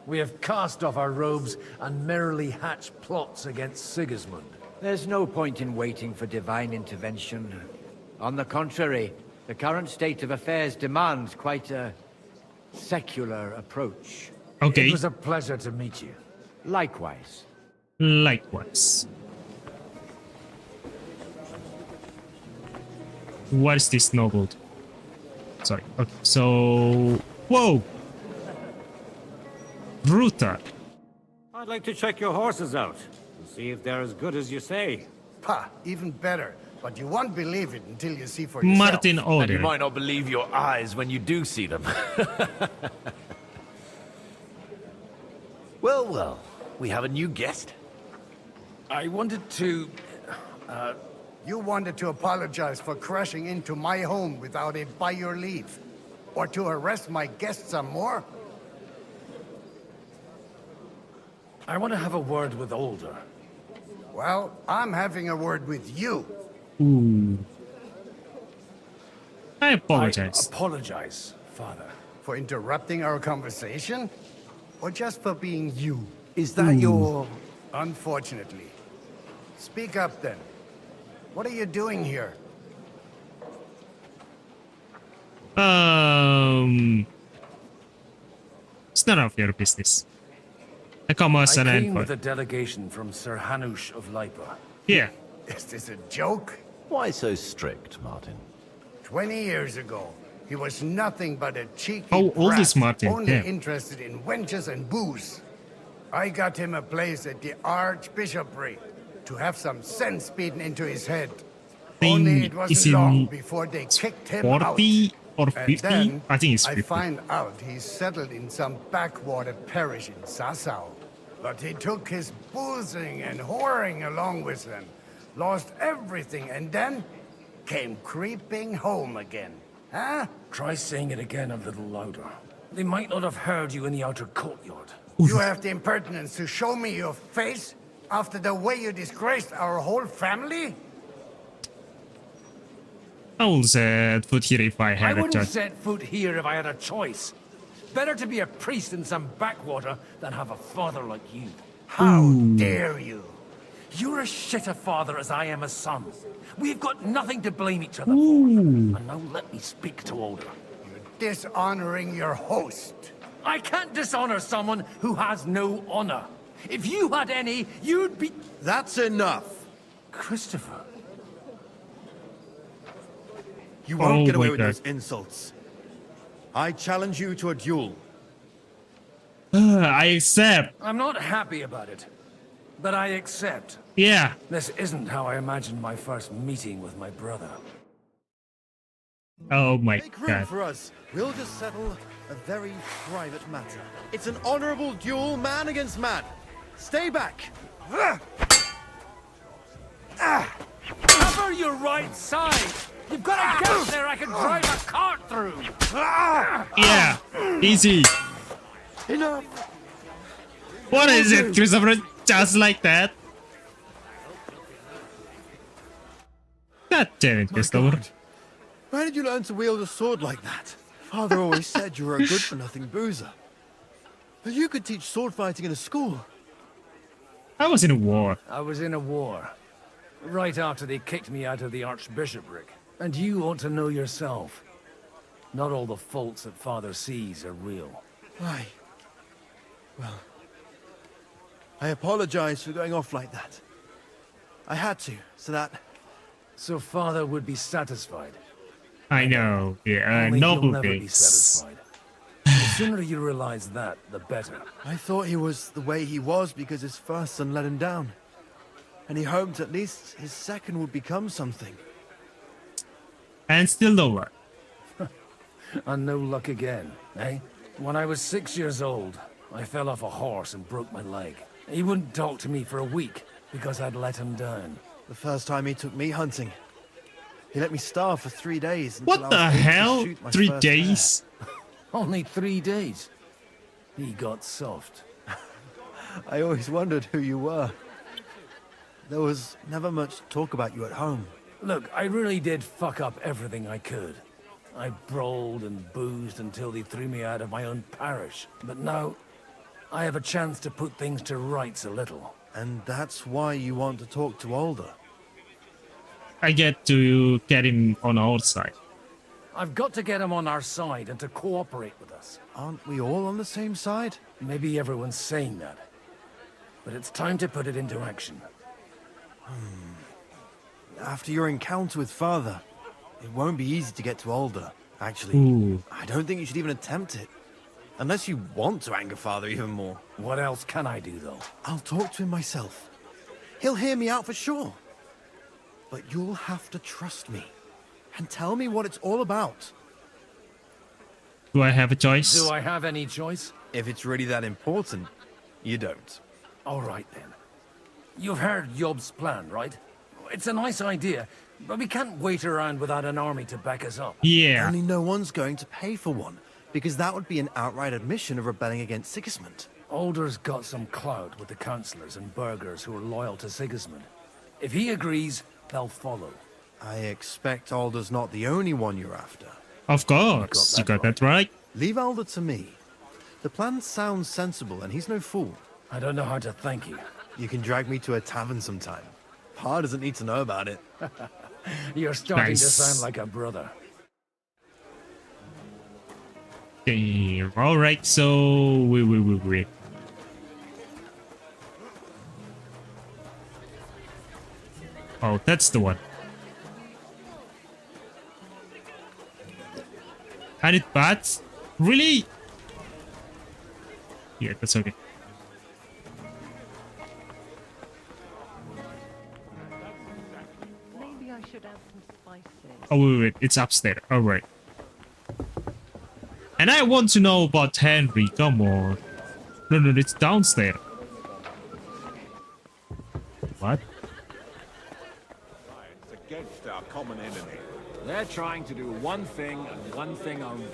We have cast off our robes and merrily hatched plots against Sigismund. There's no point in waiting for divine intervention. On the contrary, the current state of affairs demands quite a secular approach. Okay. It was a pleasure to meet you. Likewise. Likewise. What is this noble? Sorry. Okay. So, whoa, Ruta. I'd like to check your horses out and see if they're as good as you say. Ha, even better. But you won't believe it until you see for yourself. Martin Oder. And you might not believe your eyes when you do see them. Well, well, we have a new guest. I wanted to, You wanted to apologize for crashing into my home without it by your leave. Or to arrest my guests some more? I want to have a word with Older. Well, I'm having a word with you. Ooh. I apologize. I apologize, Father. For interrupting our conversation? Or just for being you? Is that your... Unfortunately. Speak up then. What are you doing here? It's none of your business. I come as an I came with envoy. a delegation from Sir Hanush of Lipa. Yeah. Is this a joke? Why so strict, Martin? 20 years ago, he was nothing but a cheeky How old brat, is Martin? only Yeah. interested in wenches and booze. I got him a place at the Archbishopric to have some sense beaten into his head. Only it Is wasn't long in before they kicked him out. 40 or And 50? then I think it's 50. I find out he's settled in some backwater parish in Sassau. But he took his boozing and whoring along with him, lost everything, and then came creeping home again. Huh? Try saying it again a little louder. They might not have heard you in the outer courtyard. You have the impertinence to show me your face after the way you disgraced our whole family? I will set foot here if I I had a wouldn't choice. set foot here if I had a choice. Better to be a priest in some backwater than have a father like you. How dare you? You're as shit a father as I am a son. We've got nothing to blame each other for. And now let me speak to Older. You're dishonoring your host. I can't dishonor someone who has no honor. If you had any, you'd be... That's enough. Christopher. You won't Oh get away my with God. those insults. I challenge you to a duel. I accept. I'm not happy about it, but I accept. Yeah. This isn't how I imagined my first meeting with my brother. Oh my Make room God. for us. We'll just settle a very private matter. It's an honorable duel, man against man. Stay back. Cover your right side! You've got a gap there I can drive a cart through! Yeah. Easy. Enough. What is it, Christopher? Just like that? God damn it, Christopher. Where did you learn to wield a sword like that? Father always said you were a good-for-nothing boozer. But you could teach sword fighting in a school. I was in a war. I was in a war. Right after they kicked me out of the Archbishopric. And you ought to know yourself. Not all the faults that Father sees are real. Why? Well, I apologize for going off like that. I had to, so that... So Father would be satisfied. I know. Yeah, Only noble you'll never be gates. satisfied. The sooner you realize that, the better. I thought he was the way he was because his first son let him down. And he hoped at least his second would become something. And still lower. And no luck again, eh? When I was 6 years old, I fell off a horse and broke my leg. He wouldn't talk to me for a week because I'd let him down. The first time he took me hunting, he let me starve for 3 days. What until the I was able to hell? shoot my 3 first days? Only 3 days. He got soft. bear. I always wondered who you were. There was never much talk about you at home. Look, I really did fuck up everything I could. I brawled and boozed until they threw me out of my own parish. But now, I have a chance to put things to rights a little. And that's why you want to talk to Older. I get to get him on our side. I've got to get him on our side and to cooperate with us. Aren't we all on the same side? Maybe everyone's saying that. But it's time to put it into action. After your encounter with Father, it won't be easy to get to Older. Actually, Ooh. I don't think you should even attempt it. Unless you want to anger Father even more. What else can I do, though? I'll talk to him myself. He'll hear me out for sure. But you'll have to trust me. And tell me what it's all about. Do I have a choice? Do I have any choice? If it's really that important, you don't. All right, then. You've heard Yob's plan, right? It's a nice idea, but we can't wait around without an army to back us up. Yeah. Only no one's going to pay for one, because that would be an outright admission of rebelling against Sigismund. Alder's got some clout with the councillors and burghers who are loyal to Sigismund. If he agrees, they'll follow. I expect Alder's not the only one you're after. Of course, you got that right. Leave Alder to me. The plan sounds sensible, and he's no fool. I don't know how to thank you. You can drag me to a tavern sometime. Pa doesn't need to know about it. You're starting Nice. to sound like a brother. Okay, alright, so... Wait. Oh, that's the one. And it bats? Really? Yeah, that's okay. Maybe I should add some spices. Oh, wait, it's upstairs. Alright. And I want to know about Henry, come on. No, it's downstairs. What? It's against our common enemy. They're trying to do one thing and one thing only.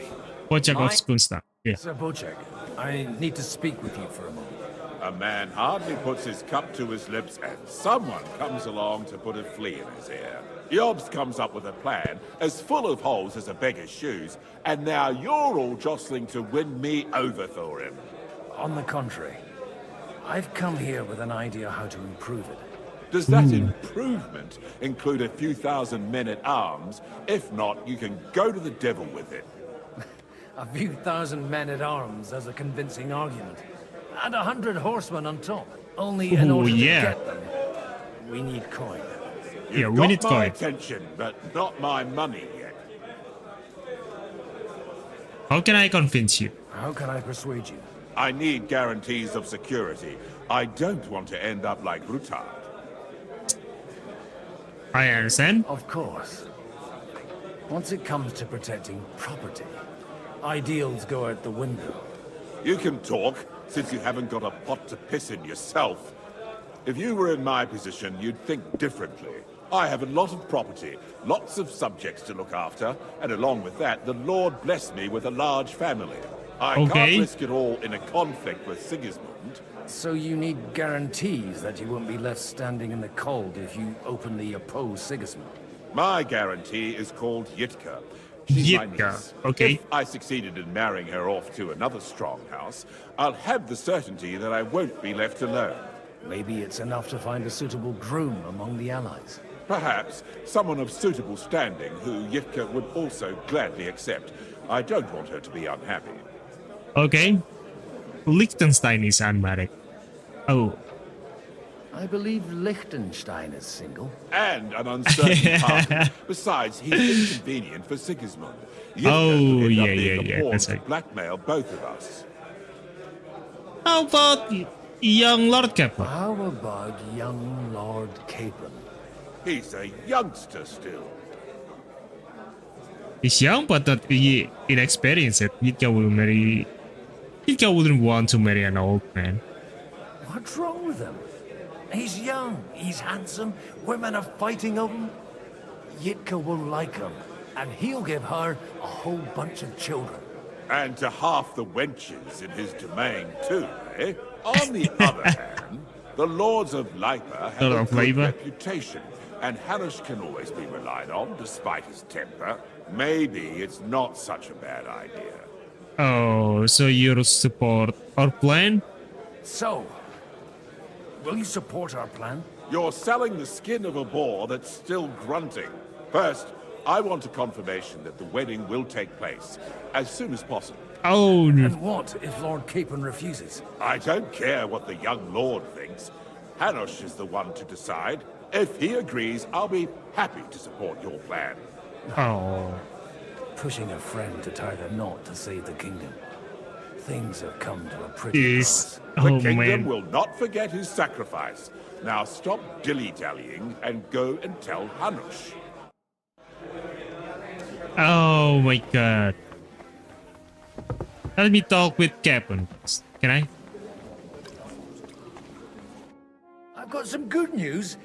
Wojciech of Skunsta. Yeah. Sir Wojciech, I need to speak with you for a moment. A man hardly puts his cup to his lips and someone comes along to put a flea in his ear. Jobst comes up with a plan as full of holes as a beggar's shoes, and now you're all jostling to win me over for him. On the contrary, I've come here with an idea how to improve it. Does that improvement include a few thousand men-at-arms? If not, you can go to the devil with it. A few thousand men-at-arms as a convincing argument. And 100 horsemen on top. Only in order to get them, we need coin. You've got my attention, but not my money yet. How can I convince you? How can I persuade you? I need guarantees of security. I don't want to end up like Rutard. I understand. Of course. Once it comes to protecting property, ideals go out the window. You can talk, since you haven't got a pot to piss in yourself. If you were in my position, you'd think differently. I have a lot of property, lots of subjects to look after, and along with that, the Lord blessed me with a large family. I can't risk it all in a conflict with Sigismund. So you need guarantees that you won't be left standing in the cold if you openly oppose Sigismund. My guarantee is called Yitka. She's my niece. Okay. If I succeeded in marrying her off to another strong house, I'll have the certainty that I won't be left alone. Maybe it's enough to find a suitable groom among the allies. Perhaps someone of suitable standing who Yitka would also gladly accept. I don't want her to be unhappy. Okay. Liechtenstein is unmarried. Oh. I believe Liechtenstein is single. And an uncertain partner. Besides, he's inconvenient for Sigismund. Oh, yeah. That's to right. blackmail both of us. How about young Lord Capon? How about young Lord Capon? He's a youngster still. He's young, but not inexperienced. Yitka wouldn't want to marry an old man. What's wrong with him? He's young, he's handsome, women are fighting over him. Yitka will like him, and he'll give her a whole bunch of children. And to half the wenches in his domain too, eh? On the other hand, the lords of Lipa have a good reputation, and Hanush can always be relied on, despite his temper. Maybe it's not such a bad idea. Oh, so you support our plan? So, will you support our plan? You're selling the skin of a boar that's still grunting. First, I want a confirmation that the wedding will take place as soon as possible. Oh, no. And what if Lord Capon refuses? I don't care what the young lord thinks. Hanush is the one to decide. If he agrees, I'll be happy to support your plan. Oh. Pushing a friend to tie the knot to save the kingdom. Things have come to a pretty pass. The kingdom will not forget his sacrifice. Now stop dilly-dallying and go and tell Hanush. Oh my god. Let me talk with Capon. Can I? I've got some good news.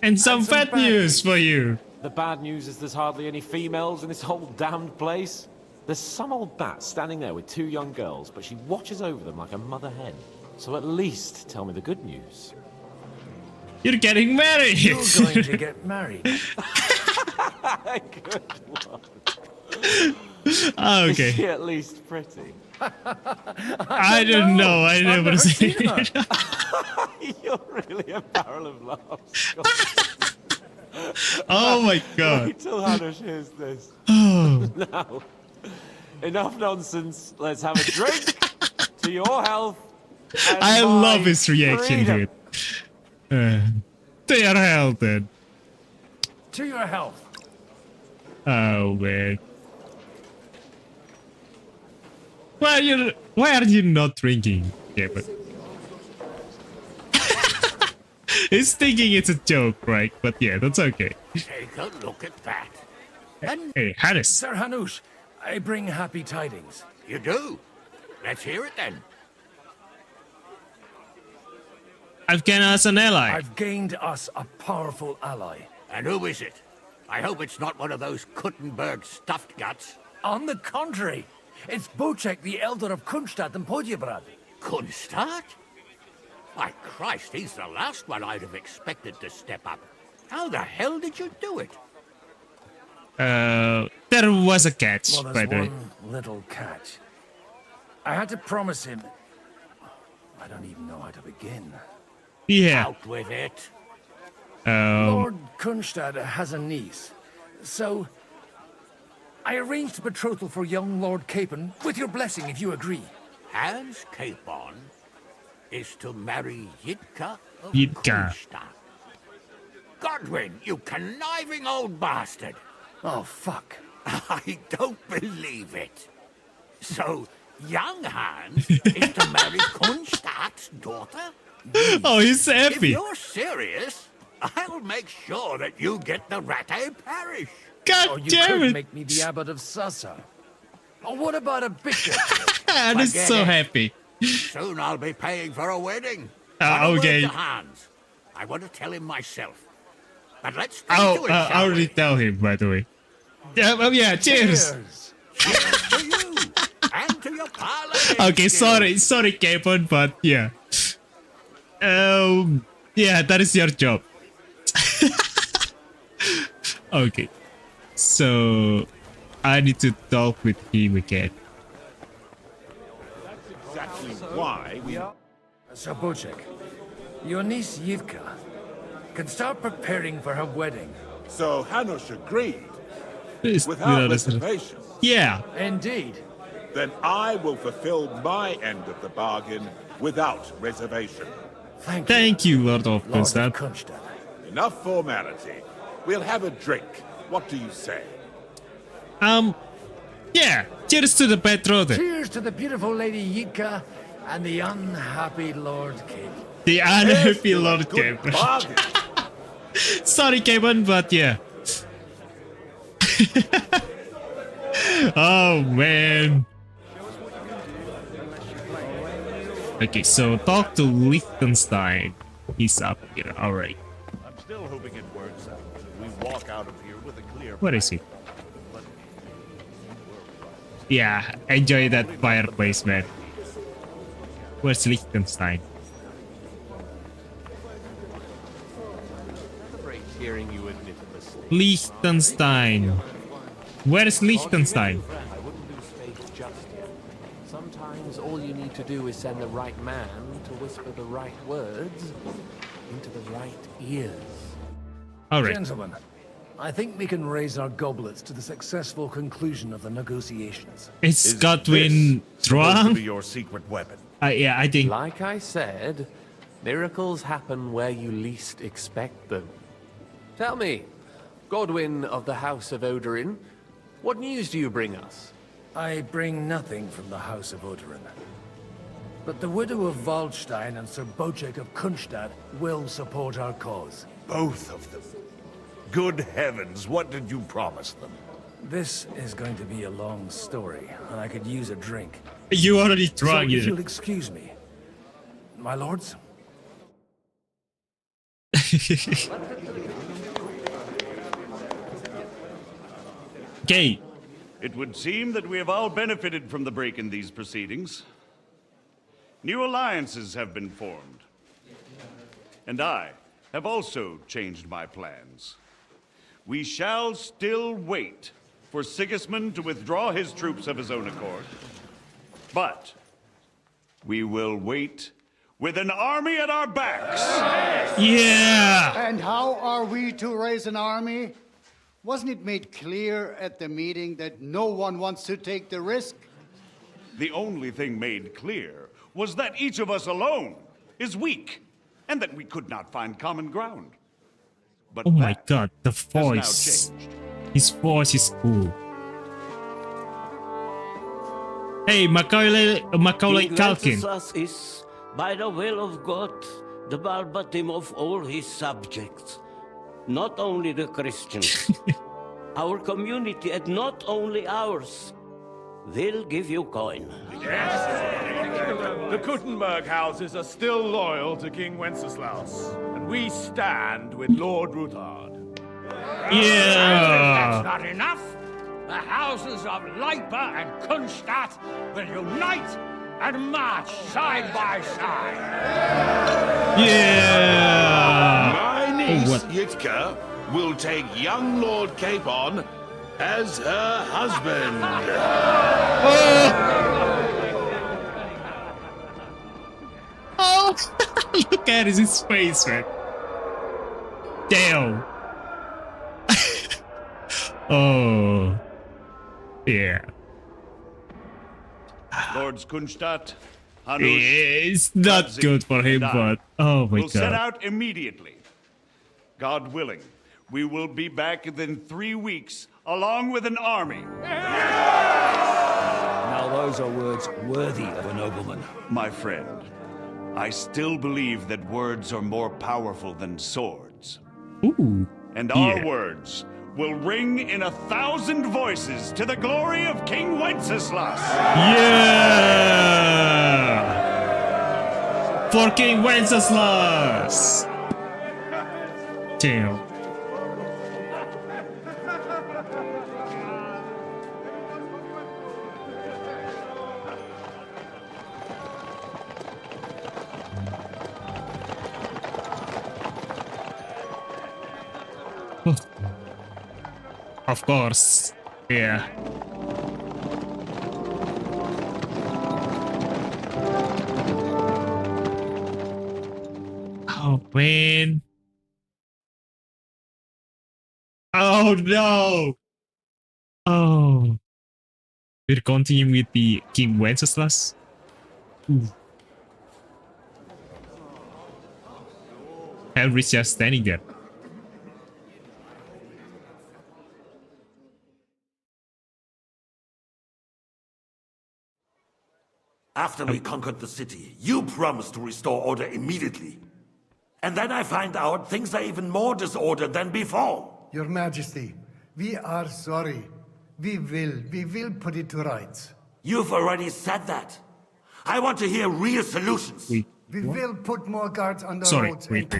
And some bad news for you. The bad news is there's hardly any females in this whole damned place. There's some old bat standing there with 2 young girls, but she watches over them like a mother hen. So at least tell me the good news. You're getting married. You're going to get married. Good one. Oh, okay. Is she at least pretty? I don't know. I never seen it. You're really a barrel of laughs. Oh my god. Wait till Hanush hears this. Oh. Now, enough nonsense. Let's have a drink to your health. I love his reaction, freedom. dude. To your health, then. To your health. Oh man. Why are you not drinking? Yeah, but he's thinking it's a joke, right? But yeah, that's okay. Take a look at that. Hey, Hannes. Sir Hanush, I bring happy tidings. You do? Let's hear it then. I've gained us an ally. I've gained us a powerful ally. And who is it? I hope it's not one of those Kuttenberg stuffed guts. On the contrary, it's Bocek, the elder of Kunstadt and Podjebrad. Kunstadt? My Christ, he's the last one I'd have expected to step up. How the hell did you do it? There was a catch, Well, by there's the way. one little catch. I had to promise him. I don't even know how to begin. Yeah. Out with it. Lord Kunstadt has a niece, so I arranged a betrothal for young Lord Capon, with your blessing if you agree. Hans Capon is to marry Yitka of Yitka. Kunstadt. Godwin, you conniving old bastard! Oh, fuck. I don't believe it. So, young Hans is to marry Kunstadt's daughter? Oh, he's If happy. you're serious, I'll make sure that you get the Rattay parish. God Or you damn could it. make me the abbot of Sasa. Or what about a bishop? And he's Forget so it. happy. Soon I'll be paying for a wedding. Ah, Not a word okay. to Hans. I want to tell him myself. But let's get to it, I shall already we? tell him, by the way. Yeah, well, yeah, cheers. Cheers to you and to your parley. Okay, sorry, Capon, but yeah. Yeah, that is your job. Okay, so I need to talk with him again. That's exactly why we... Sir Bocek, your niece Yivka can start preparing for her wedding. So Hanush agreed? Without Without reservation? Yeah. Indeed. Then I will fulfill my end of the bargain without reservation. Thank you, Lord of Kunstadt. Enough formality. We'll have a drink. What do you say? Yeah. Cheers to the betrothed. Cheers to the beautiful Lady Yivka and the unhappy Lord Capon. The unhappy Lord Capon. Bargain. Sorry, Capon, but yeah. Oh man. Okay, so talk to Liechtenstein. He's up here. All right. I'm still hoping it works out. We walk out of here with a clear. What is he? Yeah, enjoy that fireplace, man. Where's Liechtenstein? Hearing you admit this. Liechtenstein. Where's Liechtenstein? I wouldn't lose faith just yet. Sometimes all you need to do is send the right man to whisper the right words into the right ears. All right. Gentlemen, I think we can raise our goblets to the successful conclusion of the negotiations. It's Godwin drunk. Your secret weapon. Yeah, I think. Like I said, miracles happen where you least expect them. Tell me, Godwin of the House of Odorin, what news do you bring us? I bring nothing from the House of Odorin. But the widow of Waldstein and Sir Bocek of Kunstadt will support our cause. Both of them. Good heavens, what did you promise them? This is going to be a long story, and I could use a drink. You already So drunk if it. you'll excuse me. My lords? Okay. It would seem that we have all benefited from the break in these proceedings. New alliances have been formed. And I have also changed my plans. We shall still wait for Sigismund to withdraw his troops of his own accord. But we will wait with an army at our backs. Yeah! And how are we to raise an army? Wasn't it made clear at the meeting that no one wants to take the risk? The only thing made clear was that each of us alone is weak, and that we could not find common ground. But oh my god, the voice. His voice is cool. Hey, Macaulay Culkin. Wenceslas is, by the will of God, the verbatim of all his subjects. Not only the Christians. Our community, and not only ours, will give you coin. The Kuttenberg houses are still loyal to King Wenceslas, and we stand with Lord Ruthard. Yeah! That's not enough. The houses of Leipa and Kunstadt will unite and march side by side. Yeah! My niece, Yitka, will take young Lord Capon as her husband. Oh, look at his face, man. Damn. Oh. Yeah. Lords Kunstadt, Hanush, It's not Radzik, good for him, and I but oh my will set god. out immediately. God willing, we will be back within 3 weeks, along with an army. Now those are words worthy of a nobleman. My friend, I still believe that words are more powerful than swords. Ooh. And our words will ring in 1,000 voices to the glory of King Wenceslas. Yeah! For King Wenceslas! Damn. Of course. Yeah. Oh, man. Oh, no. Oh. We're continuing with the King Wenceslas. Ooh. Henry's just standing there. After we conquered the city, you promised to restore order immediately. And then I find out things are even more disordered than before. Your Majesty, we are sorry. We will put it to rights. You've already said that. I want to hear real solutions. We will put more guards on the Sorry, roads. wait.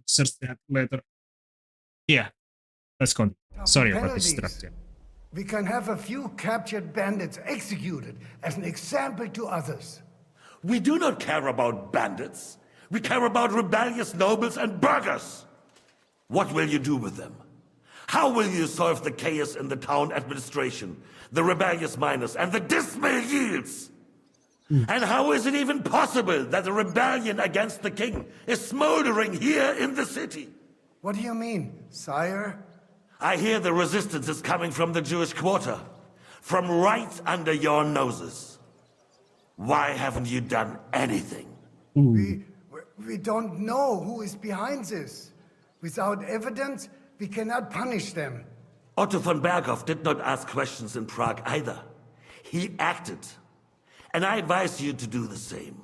Search that later. Yeah, let's continue. Sorry about this structure. We can have a few captured bandits executed as an example to others. We do not care about bandits. We care about rebellious nobles and burghers. What will you do with them? How will you solve the chaos in the town administration, the rebellious miners, and the dismal yields? And how is it even possible that a rebellion against the king is smoldering here in the city? What do you mean, sire? I hear the resistance is coming from the Jewish quarter, from right under your noses. Why haven't you done anything? We don't know who is behind this. Without evidence, we cannot punish them. Otto von Berghoff did not ask questions in Prague either. He acted. And I advise you to do the same.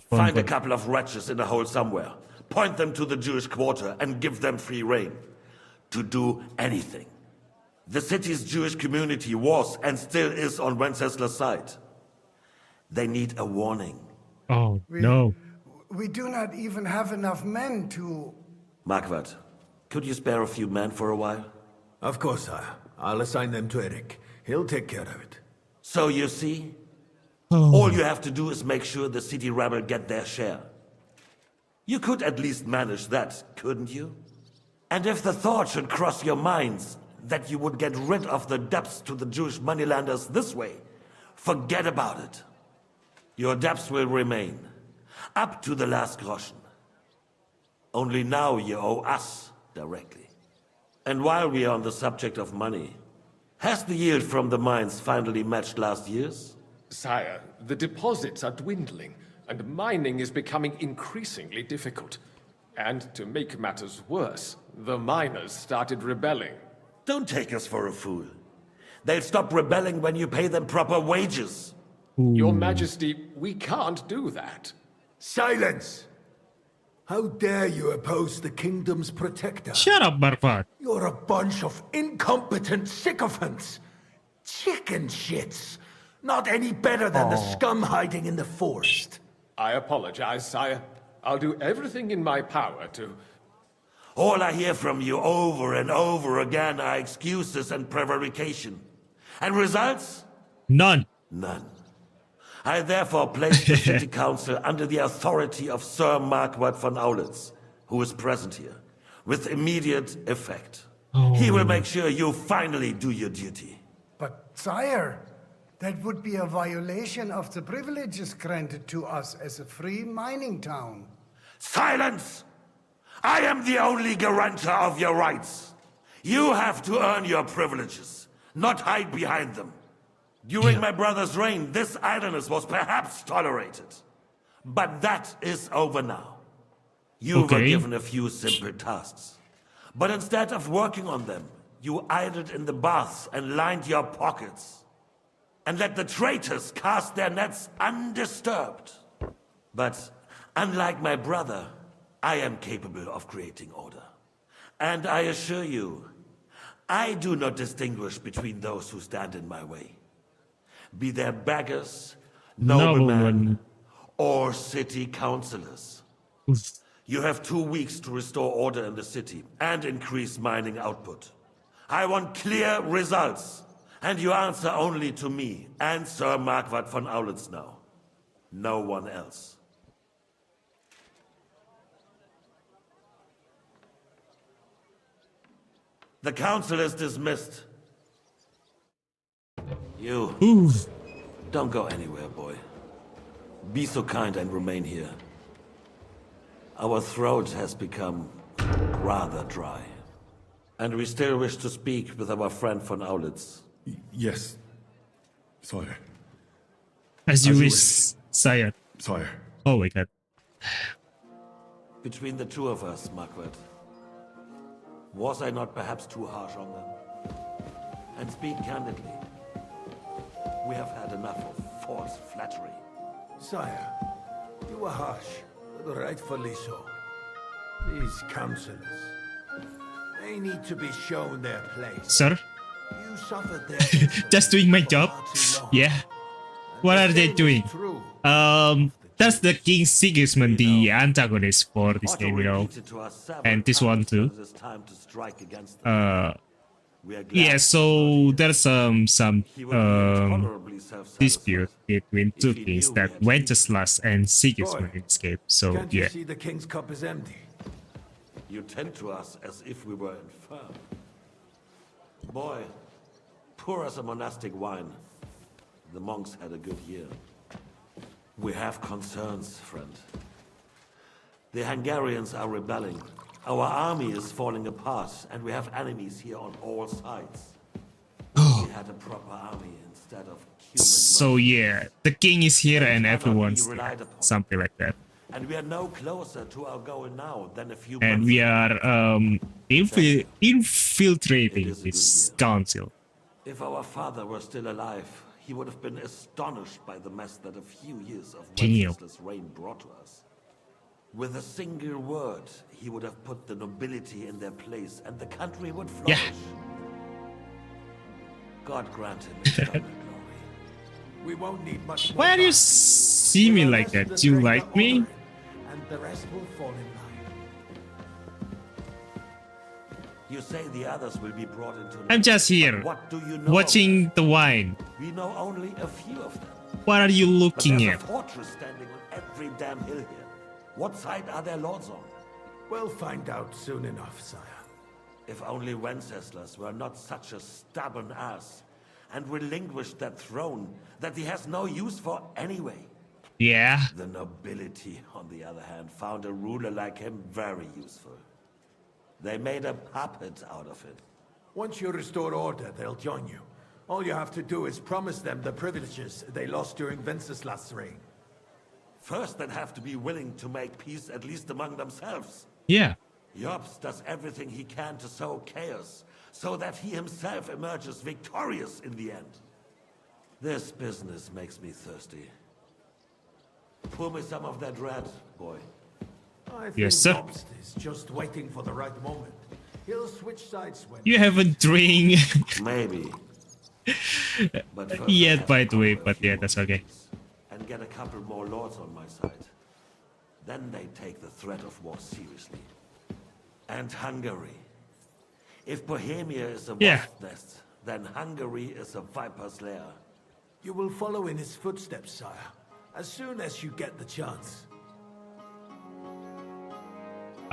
Find a couple of wretches in a hole somewhere. Point them to the Jewish quarter and give them free rein. To do anything. The city's Jewish community was and still is on Wencesla's side. They need a warning. Oh, no. We do not even have enough men to... Marquardt, could you spare a few men for a while? Of course, sire. I'll assign them to Eric. He'll take care of it. So you see, all you have to do is make sure the city rabble get their share. You could at least manage that, couldn't you? And if the thought should cross your minds that you would get rid of the debts to the Jewish moneylenders this way, forget about it. Your debts will remain, up to the last groschen. Only now you owe us directly. And while we are on the subject of money, has the yield from the mines finally matched last year's? Sire, the deposits are dwindling, and mining is becoming increasingly difficult. And to make matters worse, the miners started rebelling. Don't take us for a fool. They'll stop rebelling when you pay them proper wages. Your Majesty, we can't do that. Silence! How dare you oppose the kingdom's protector? Shut up, Marquardt. You're a bunch of incompetent sycophants. Chicken shits. Not any better than the scum hiding in the forest. I apologize, sire. I'll do everything in my power to... All I hear from you over and over again are excuses and prevarication. And results? None. None. I therefore place the city council under the authority of Sir Marquardt von Aulitz, who is present here, with immediate effect. He will make sure you finally do your duty. But, sire, that would be a violation of the privileges granted to us as a free mining town. Silence! I am the only guarantor of your rights. You have to earn your privileges, not hide behind them. During my brother's reign, this idleness was perhaps tolerated. But that is over now. You were given a few simple tasks. But instead of working on them, you idled in the baths and lined your pockets. And let the traitors cast their nets undisturbed. But unlike my brother, I am capable of creating order. And I assure you, I do not distinguish between those who stand in my way. Be they beggars, noblemen, or city councillors. You have 2 weeks to restore order in the city and increase mining output. I want clear results, and you answer only to me and Sir Marquardt von Aulitz now. No one else. The council is dismissed. You. Don't go anywhere, boy. Be so kind and remain here. Our throat has become rather dry. And we still wish to speak with our friend von Aulitz. Yes, sire. As you wish, sire. Sire. Oh my god. Between the two of us, Marquardt, was I not perhaps too harsh on them? And speak candidly. We have had enough of false flattery. Sire, you were harsh, but rightfully so. These councillors, they need to be shown their place. Sir? You suffered their Just doing my job? Yeah. What are they doing? That's the King Sigismund, the antagonist for this game, you know. And this one too. Yeah, so there's some dispute between two kings, that Wenceslas and Sigismund in this game. So Can't yeah. you see the king's cup is empty? You tend to us as if we were infirm. Boy, pour us a monastic wine. The monks had a good year. We have concerns, friend. The Hungarians are rebelling. Our army is falling apart, and we have enemies here on all sides. We had a proper army instead of human. So yeah, the king is here and everyone's there. Something like that. And we are no closer to our goal now than a few And months we ago. are infiltrating this council. If our father were still alive, he would have been astonished by the mess that a few years of Damn. Wenceslaus' reign brought to us. With a single word, he would have put the nobility in their place, and the country would flourish. Yeah. God grant him eternal glory. We won't need much more Why do you time. see me like that? Do you like me? And the rest will fall in line. You say the others will be brought into... I'm just here, But what do you know? watching the wine. We know only a few of them. What are you But looking there's at? a fortress standing on every damn hill here. What side are their lords on? We'll find out soon enough, sire. If only Wenceslas were not such a stubborn ass and relinquished that throne that he has no use for anyway. Yeah. The nobility, on the other hand, found a ruler like him very useful. They made a puppet out of it. Once you restore order, they'll join you. All you have to do is promise them the privileges they lost during Wenceslas' reign. First, they'd have to be willing to make peace at least among themselves. Yeah. Jobs does everything he can to sow chaos, so that he himself emerges victorious in the end. This business makes me thirsty. Pour me some of that red, boy. I think Yes, sir. Obst is just waiting for the right moment. He'll switch sides when... You haven't drink Maybe. But first I yet, have by to the way, conquer a but few yeah, more that's okay. kings And get a couple more lords on my side. Then they take the threat of war seriously. And Hungary. If Bohemia is a Yeah. wasp nest, then Hungary is a viper's lair. You will follow in his footsteps, sire, as soon as you get the chance.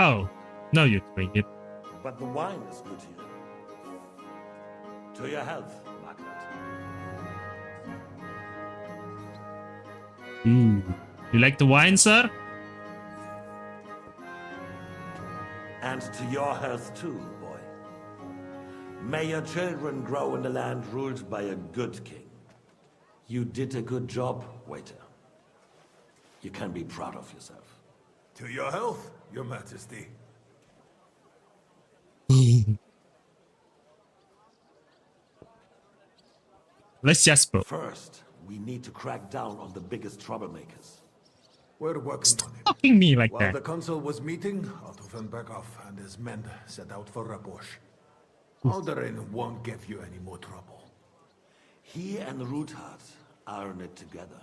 Oh, no, you drink it. But the wine is good here. To your health, Margaret. Ooh. You like the wine, sir? And to your health too, boy. May your children grow in a land ruled by a good king. You did a good job, waiter. You can be proud of yourself. To your health, your majesty. Let's just go. First, we need to crack down on the biggest troublemakers. We're working on it. Talking me like While that. the consul was meeting, Otto von Berghoff and his men set out for Rabosch. Alderin won't give you any more trouble. He and Ruthard are in it together.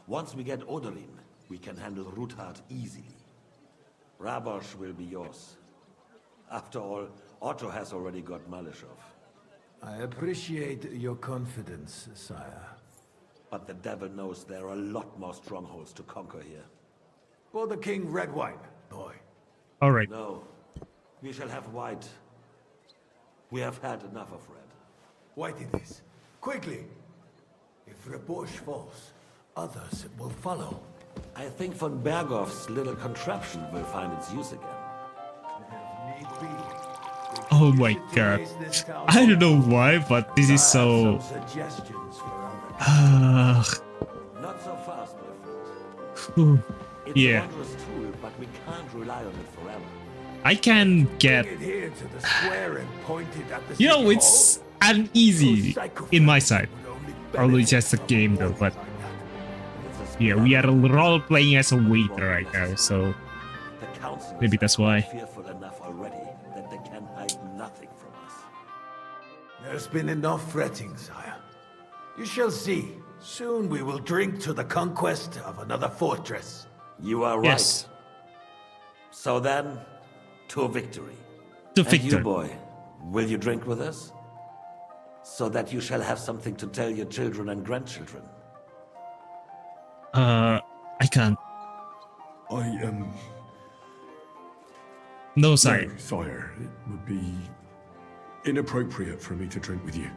Once we get Oderin, we can handle Ruthard easily. Rabosch will be yours. After all, Otto has already got Malishov. I appreciate your confidence, sire. But the devil knows there are a lot more strongholds to conquer here. For the king, red wine, boy. All right. No, we shall have white. We have had enough of red. White it is. Quickly! If Rabosch falls, others will follow. I think von Berghoff's little contraption will find its use again. Oh my god. I don't know why, but this is so... Not so fast, my friend. It's a Yeah. wondrous tool, but we can't rely on it forever. I can get... Bring it here to the square and point it at the You know, city it's hall. uneasy in my side. Although it's just a game though, but... Yeah, we are role-playing as a waiter right now, so... The council Maybe that's why. fearful enough already that they can hide nothing from us. There's been enough fretting, sire. You shall see. Soon we will drink to the conquest of another fortress. You are right. Yes. So then, to victory. To And victory. you, boy, will you drink with us? So that you shall have something to tell your children and grandchildren. I can't. I am... No, sire. No, sire. It would be inappropriate for me to drink with you.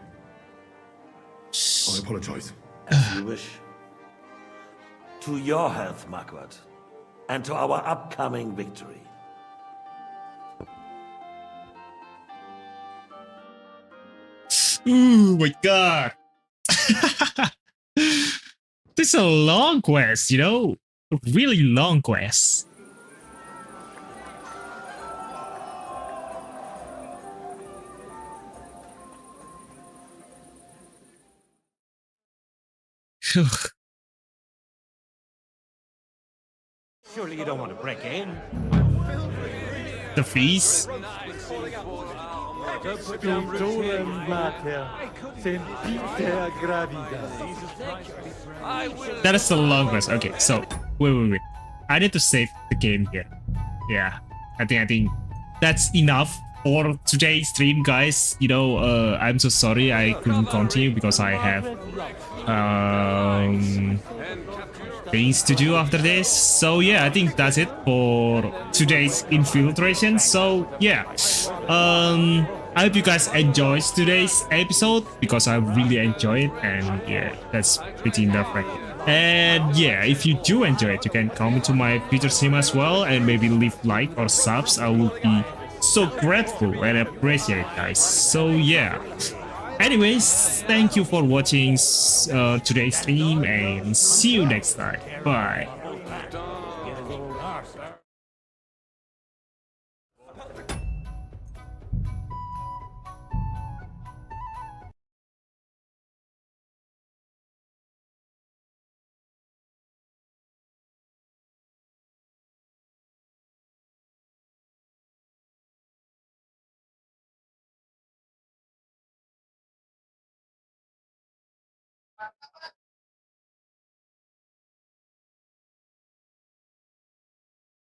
I apologize. As you wish. To your health, Marquardt. And to our upcoming victory. Ooh, my god. This is a long quest, you know? A really long quest. Surely you don't want to break in. The fees. That is the longest. Okay, so wait. I need to save the game here. Yeah, I think that's enough for today's stream, guys. You know, I'm so sorry I couldn't continue because I have things to do after this. So yeah, I think that's it for today's infiltration. So yeah, I hope you guys enjoyed today's episode because I really enjoyed it, and yeah, that's pretty enough right here. And yeah, if you do enjoy it, you can comment to my future stream as well, and maybe leave like or subs. I will be so grateful and appreciate it, guys. So yeah. Anyways, thank you for watching today's stream, and see you next time. Bye.